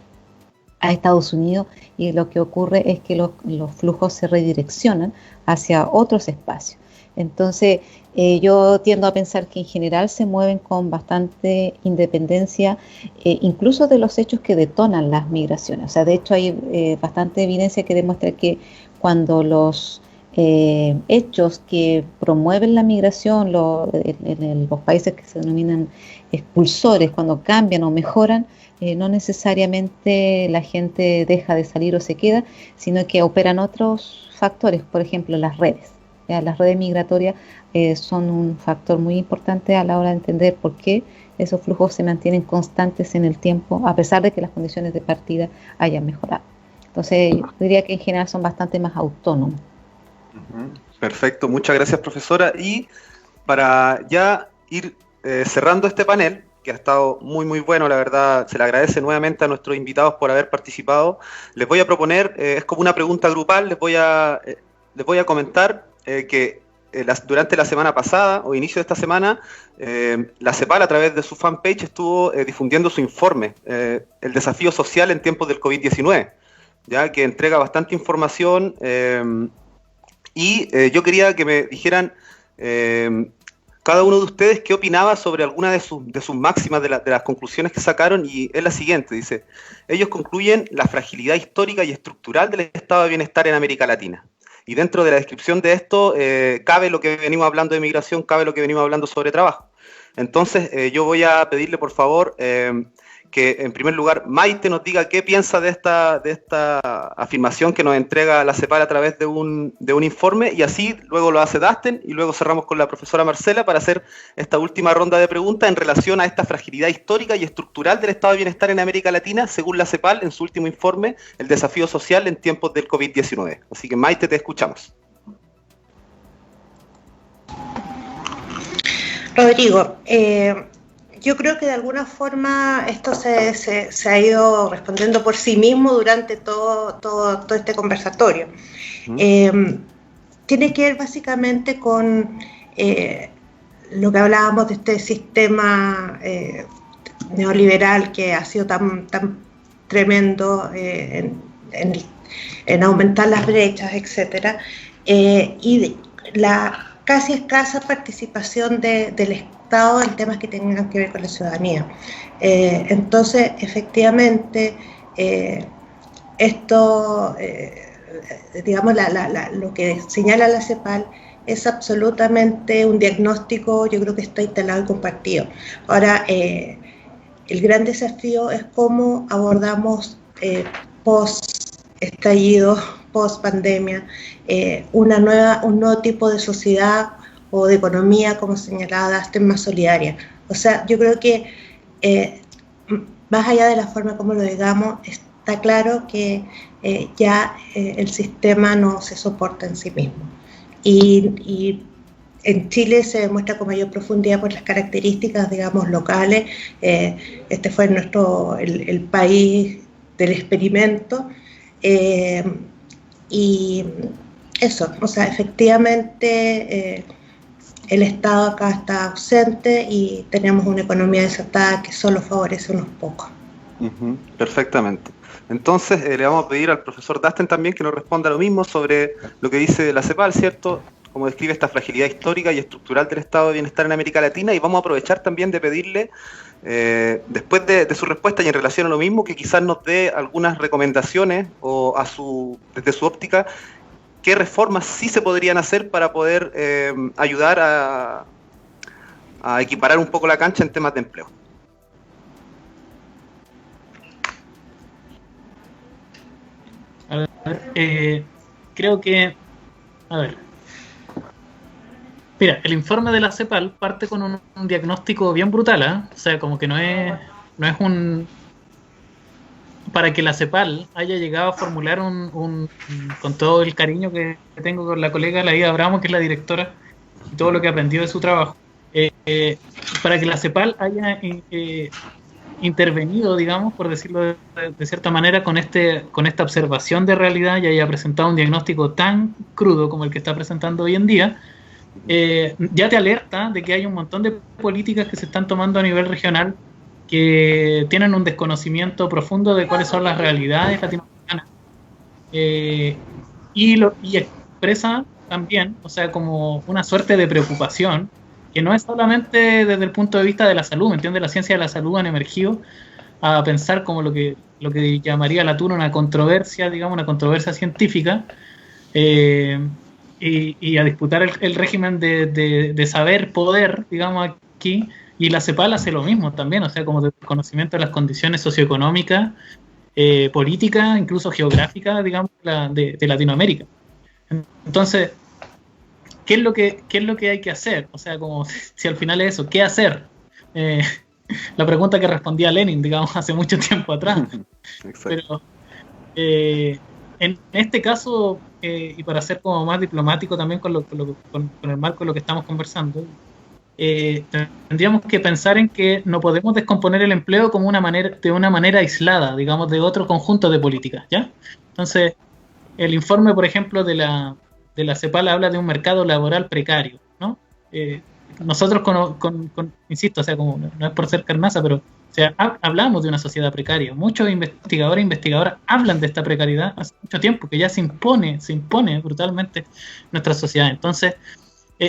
a Estados Unidos, y lo que ocurre es que los flujos se redireccionan hacia otros espacios. Entonces, yo tiendo a pensar que en general se mueven con bastante independencia, incluso de los hechos que detonan las migraciones. O sea, de hecho hay bastante evidencia que demuestra que cuando los hechos que promueven la migración, en los países que se denominan expulsores, cuando cambian o mejoran, no necesariamente la gente deja de salir o se queda, sino que operan otros factores, por ejemplo las redes. Las redes migratorias son un factor muy importante a la hora de entender por qué esos flujos se mantienen constantes en el tiempo, a pesar de que las condiciones de partida hayan mejorado. Entonces, yo diría que en general son bastante más autónomos. Perfecto, muchas gracias, profesora. Y para ya ir cerrando este panel, que ha estado muy muy bueno, la verdad, se le agradece nuevamente a nuestros invitados por haber participado. Les voy a proponer, es como una pregunta grupal, les voy a comentar que durante la semana pasada o inicio de esta semana, la CEPAL a través de su fanpage estuvo difundiendo su informe, el desafío social en tiempos del COVID-19, ya que entrega bastante información, y yo quería que me dijeran cada uno de ustedes qué opinaba sobre alguna de sus máximas, de las conclusiones que sacaron, y es la siguiente. Dice: ellos concluyen la fragilidad histórica y estructural del estado de bienestar en América Latina. Y dentro de la descripción de esto cabe lo que venimos hablando de migración, cabe lo que venimos hablando sobre trabajo. Entonces yo voy a pedirle por favor que en primer lugar Maite nos diga qué piensa de esta afirmación que nos entrega la CEPAL a través de un informe, y así luego lo hace Dasten, y luego cerramos con la profesora Marcela para hacer esta última ronda de preguntas en relación a esta fragilidad histórica y estructural del estado de bienestar en América Latina, según la CEPAL en su último informe, el desafío social en tiempos del COVID-19. Así que Maite, te escuchamos. Rodrigo, yo creo que de alguna forma esto se ha ido respondiendo por sí mismo durante todo este conversatorio. Tiene que ver básicamente con lo que hablábamos de este sistema neoliberal que ha sido tan tremendo en aumentar las brechas, etcétera, y la casi escasa participación del Estado en temas que tengan que ver con la ciudadanía. Entonces, efectivamente, esto, digamos, lo que señala la CEPAL es absolutamente un diagnóstico, yo creo que está instalado y compartido. Ahora, el gran desafío es cómo abordamos post-estallido, post-pandemia, un nuevo tipo de sociedad o de economía, como señalaba Dasten, más solidaria. O sea, yo creo que más allá de la forma como lo digamos, está claro que ya el sistema no se soporta en sí mismo. Y en Chile se demuestra con mayor profundidad por las características, digamos, locales. Este fue el país del experimento. Y eso, o sea, efectivamente el Estado acá está ausente y tenemos una economía desatada que solo favorece a unos pocos. Perfectamente. Entonces le vamos a pedir al profesor Dasten también que nos responda lo mismo sobre lo que dice la CEPAL, ¿cierto? como describe esta fragilidad histórica y estructural del estado de bienestar en América Latina, y vamos a aprovechar también de pedirle, después de su respuesta y en relación a lo mismo, que quizás nos dé algunas recomendaciones o desde su óptica, qué reformas sí se podrían hacer para poder ayudar a equiparar un poco la cancha en temas de empleo. A ver, creo que, a ver, mira, el informe de la CEPAL parte con un diagnóstico bien brutal, ¿eh? O sea, como que no es un... Para que la CEPAL haya llegado a formular con todo el cariño que tengo con la colega Laida Abramo, que es la directora, y todo lo que aprendió de su trabajo, para que la CEPAL haya intervenido, digamos, por decirlo de cierta manera, con esta observación de realidad y haya presentado un diagnóstico tan crudo como el que está presentando hoy en día, ya te alerta de que hay un montón de políticas que se están tomando a nivel regional que tienen un desconocimiento profundo de cuáles son las realidades latinoamericanas, y expresa también, o sea, como una suerte de preocupación que no es solamente desde el punto de vista de la salud, ¿me entiendes? La ciencia de la salud han emergido a pensar como lo que llamaría Latour una controversia, digamos, una controversia científica, y a disputar el régimen de saber poder, digamos, aquí, y la CEPAL hace lo mismo también, o sea, como de conocimiento de las condiciones socioeconómicas, políticas, incluso geográficas, digamos, de Latinoamérica. Entonces, ¿qué es lo que hay que hacer? O sea, como si al final es eso, ¿qué hacer? La pregunta que respondía Lenin, digamos, hace mucho tiempo atrás. Pero en este caso, y para ser como más diplomático también con el marco de lo que estamos conversando, tendríamos que pensar en que no podemos descomponer el empleo como de una manera aislada, digamos, de otro conjunto de políticas, ¿ya? Entonces, el informe, por ejemplo, de la CEPAL habla de un mercado laboral precario, ¿no? Nosotros, insisto, o sea, como no es por ser carnaza, pero o sea, hablamos de una sociedad precaria. Muchos investigadores e investigadoras hablan de esta precariedad hace mucho tiempo, que ya se impone brutalmente en nuestra sociedad. Entonces,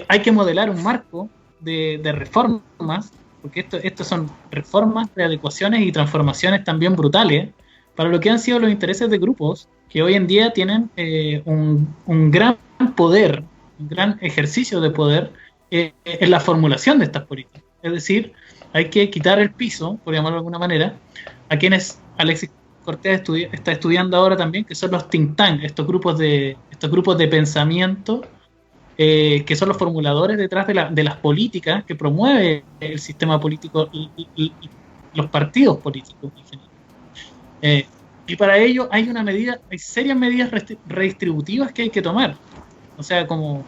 hay que modelar un marco de reformas, porque esto son reformas, readecuaciones y transformaciones también brutales para lo que han sido los intereses de grupos que hoy en día tienen un gran poder, un gran ejercicio de poder en la formulación de estas políticas. Es decir, hay que quitar el piso, por llamarlo de alguna manera, a quienes Alexis Cortés está estudiando ahora también, que son los think tanks, estos grupos de pensamiento, que son los formuladores detrás de las políticas que promueve el sistema político y los partidos políticos en general. Y para ello hay serias medidas redistributivas que hay que tomar. O sea, como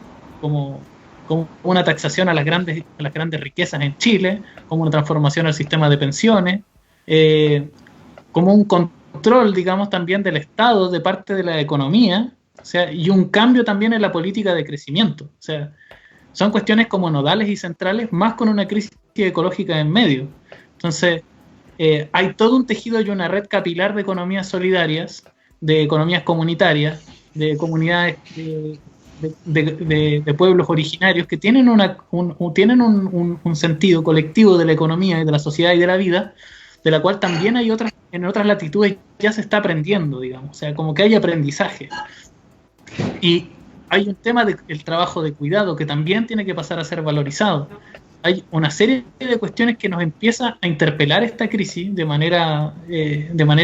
una taxación a las grandes riquezas en Chile, como una transformación al sistema de pensiones, como un control, digamos, también del Estado de parte de la economía, o sea, y un cambio también en la política de crecimiento. O sea, son cuestiones como nodales y centrales, más con una crisis ecológica en medio. Entonces, hay todo un tejido y una red capilar de economías solidarias, de economías comunitarias, de comunidades de pueblos originarios que tienen un sentido colectivo de la economía y de la sociedad y de la vida, de la cual también en otras latitudes ya se está aprendiendo, digamos, o sea, como que hay aprendizaje. Y hay un tema del trabajo de cuidado que también tiene que pasar a ser valorizado. Hay una serie de cuestiones que nos empieza a interpelar esta crisis de manera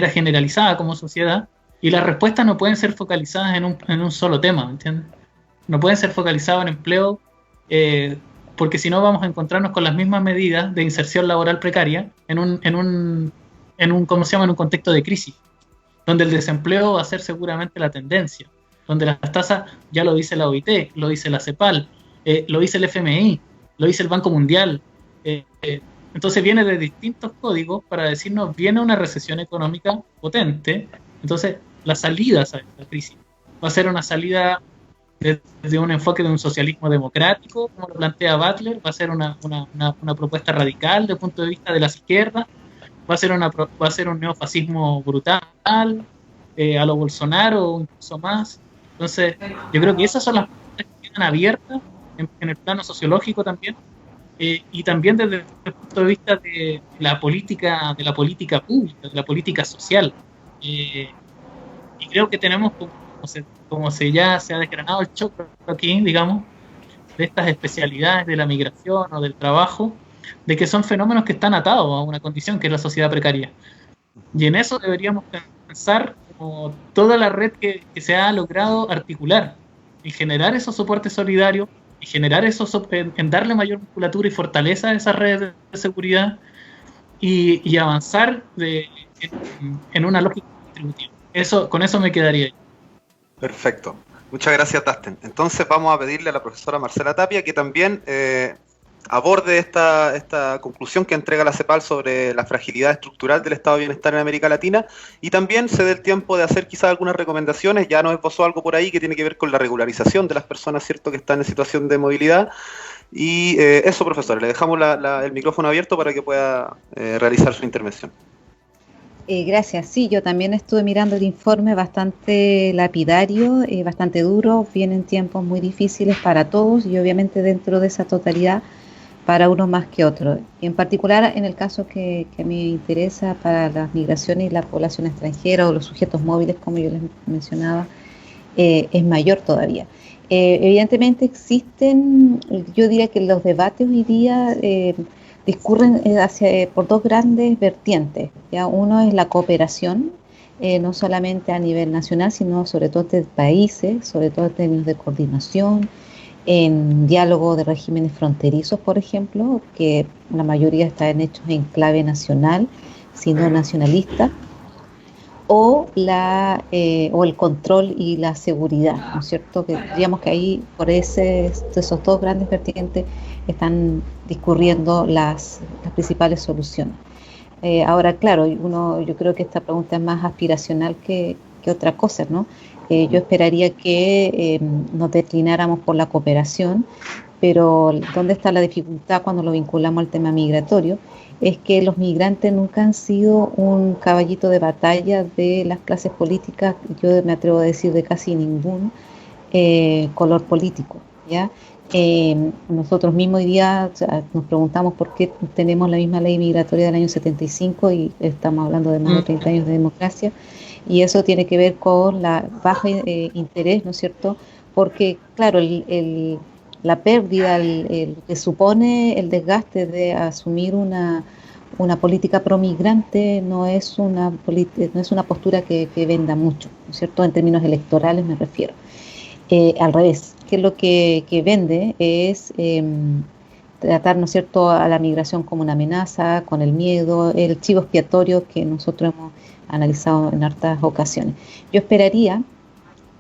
generalizada como sociedad, y las respuestas no pueden ser focalizadas en un solo tema, ¿me entiendes? No pueden ser focalizados en empleo, porque si no vamos a encontrarnos con las mismas medidas de inserción laboral precaria en un ¿cómo se llama?, en un contexto de crisis, donde el desempleo va a ser seguramente la tendencia, donde las tasas, ya lo dice la OIT, lo dice la CEPAL, lo dice el FMI, lo dice el Banco Mundial. Entonces viene de distintos códigos para decirnos, viene una recesión económica potente. Entonces la salida a esta crisis va a ser una salida desde un enfoque de un socialismo democrático, como lo plantea Butler, va a ser una propuesta radical desde el punto de vista de las izquierdas, va a ser un neofascismo brutal, a lo Bolsonaro o incluso más. Entonces yo creo que esas son las preguntas que sean abiertas en el plano sociológico también, y también desde el punto de vista de la política pública, de la política social. Y creo que tenemos, como ya se ha desgranado el choclo aquí, digamos, de estas especialidades de la migración o del trabajo, de que son fenómenos que están atados a una condición que es la sociedad precaria. Y en eso deberíamos pensar como toda la red que se ha logrado articular y generar esos soportes solidarios y generar en darle mayor musculatura y fortaleza a esas redes de seguridad y avanzar en una lógica distributiva. Con eso me quedaría. Perfecto. Muchas gracias, Tasten. Entonces vamos a pedirle a la profesora Marcela Tapia que también aborde esta conclusión que entrega la CEPAL sobre la fragilidad estructural del estado de bienestar en América Latina, y también se dé el tiempo de hacer quizás algunas recomendaciones. Ya nos esbozó algo por ahí que tiene que ver con la regularización de las personas, ¿cierto?, que están en situación de movilidad. Y eso, profesora, le dejamos el micrófono abierto para que pueda realizar su intervención. Gracias. Sí, yo también estuve mirando el informe, bastante lapidario, bastante duro. Vienen tiempos muy difíciles para todos y obviamente dentro de esa totalidad para unos más que otros. Y en particular, en el caso que a mí me interesa para las migraciones y la población extranjera o los sujetos móviles, como yo les mencionaba, es mayor todavía. Evidentemente existen, yo diría que los debates hoy día discurren por dos grandes vertientes, ¿ya? Uno es la cooperación, no solamente a nivel nacional, sino sobre todo entre países, sobre todo en términos de coordinación, en diálogo de regímenes fronterizos, por ejemplo, que la mayoría están hechos en clave nacional, sino nacionalista, o el control y la seguridad, ¿no es cierto? Que digamos que ahí, por esos dos grandes vertientes, están discurriendo las principales soluciones. Ahora, claro, yo creo que esta pregunta es más aspiracional que otra cosa, ¿no? Yo esperaría que nos declináramos por la cooperación, pero ¿dónde está la dificultad cuando lo vinculamos al tema migratorio? Es que los migrantes nunca han sido un caballito de batalla de las clases políticas, yo me atrevo a decir de casi ningún color político, ¿ya? Nosotros mismos hoy día nos preguntamos por qué tenemos la misma ley migratoria del año 75 y estamos hablando de más de 30 años de democracia, y eso tiene que ver con la baja interés, ¿no es cierto? Porque, claro, la pérdida, lo que supone el desgaste de asumir una política pro-migrante no es una postura que venda mucho, ¿no es cierto? En términos electorales me refiero. Al revés, que lo que vende es tratar, ¿no es cierto?, a la migración como una amenaza, con el miedo, el chivo expiatorio que nosotros hemos analizado en hartas ocasiones. Yo esperaría,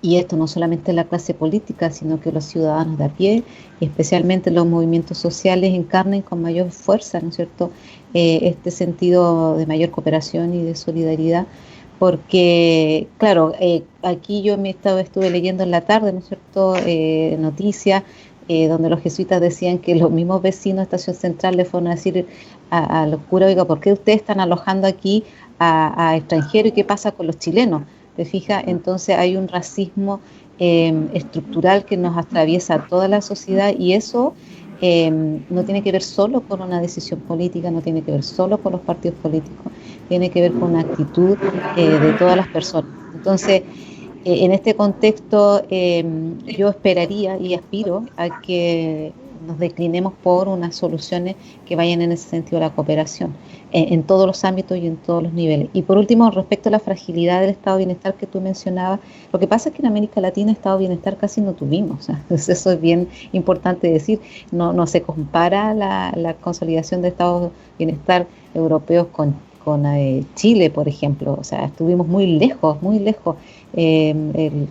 y esto no solamente la clase política, sino que los ciudadanos de a pie, y especialmente los movimientos sociales, encarnen con mayor fuerza, ¿no es cierto?, este sentido de mayor cooperación y de solidaridad, porque, claro, aquí yo estuve leyendo en la tarde, ¿no es cierto?, noticias donde los jesuitas decían que los mismos vecinos de Estación Central le fueron a decir a los curas, oiga, ¿por qué ustedes están alojando aquí a extranjeros y qué pasa con los chilenos? ¿Te fijas? Entonces hay un racismo estructural que nos atraviesa a toda la sociedad, y eso no tiene que ver solo con una decisión política, no tiene que ver solo con los partidos políticos, tiene que ver con una actitud de todas las personas. Entonces, en este contexto, yo esperaría y aspiro a que nos declinemos por unas soluciones que vayan en ese sentido de la cooperación, en todos los ámbitos y en todos los niveles. Y por último, respecto a la fragilidad del estado de bienestar que tú mencionabas, lo que pasa es que en América Latina estado de bienestar casi no tuvimos, o sea, eso es bien importante decir, no se compara la consolidación de estado de bienestar europeos con Chile, por ejemplo, o sea, estuvimos muy lejos,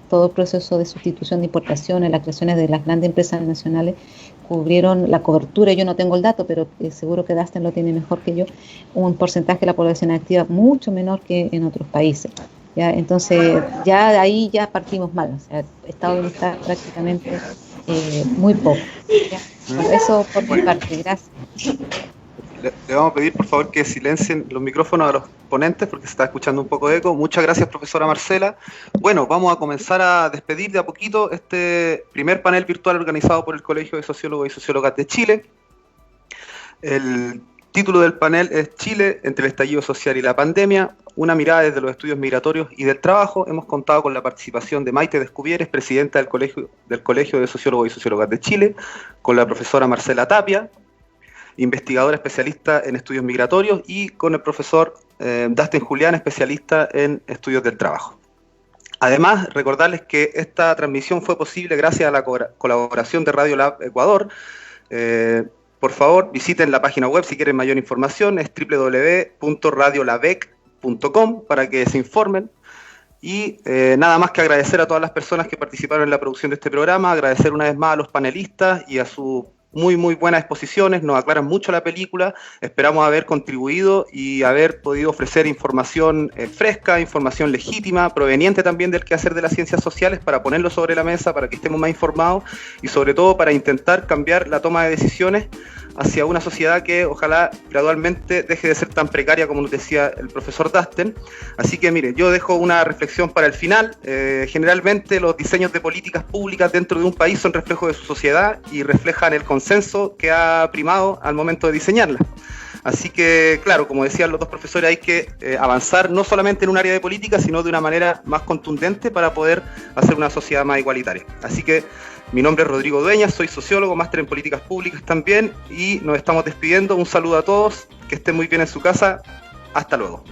todo el proceso de sustitución de importaciones, las creaciones de las grandes empresas nacionales cubrieron la cobertura, yo no tengo el dato, pero seguro que Dasten lo tiene mejor que yo, un porcentaje de la población activa mucho menor que en otros países, ¿ya? Entonces, ya de ahí ya partimos mal, o sea, estado de bienestar prácticamente muy poco, ¿ya? Eso por mi parte, gracias. Le vamos a pedir por favor que silencien los micrófonos a los ponentes porque se está escuchando un poco de eco. Muchas gracias, profesora Marcela. Bueno, vamos a comenzar a despedir de a poquito este primer panel virtual organizado por el Colegio de Sociólogos y Sociólogas de Chile. El título del panel es Chile entre el estallido social y la pandemia, una mirada desde los estudios migratorios y del trabajo. Hemos contado con la participación de Maite Descubieres, presidenta del Colegio de Sociólogos y Sociólogas de Chile, con la profesora Marcela Tapia, investigadora especialista en estudios migratorios, y con el profesor Dustin Julián, especialista en estudios del trabajo. Además, recordarles que esta transmisión fue posible gracias a la colaboración de Radio Lab Ecuador. Por favor, visiten la página web si quieren mayor información, es www.radiolavec.com para que se informen. Y nada más que agradecer a todas las personas que participaron en la producción de este programa, agradecer una vez más a los panelistas y a sus muy buenas exposiciones, nos aclaran mucho la película, esperamos haber contribuido y haber podido ofrecer información fresca, información legítima, proveniente también del quehacer de las ciencias sociales, para ponerlo sobre la mesa, para que estemos más informados y sobre todo para intentar cambiar la toma de decisiones hacia una sociedad que ojalá gradualmente deje de ser tan precaria como nos decía el profesor Dustin. Así que mire, yo dejo una reflexión para el final. Generalmente los diseños de políticas públicas dentro de un país son reflejo de su sociedad y reflejan el consenso que ha primado al momento de diseñarla. Así que, claro, como decían los dos profesores, hay que avanzar no solamente en un área de política, sino de una manera más contundente para poder hacer una sociedad más igualitaria. Así que mi nombre es Rodrigo Dueñas, soy sociólogo, máster en políticas públicas también, y nos estamos despidiendo. Un saludo a todos, que estén muy bien en su casa. Hasta luego.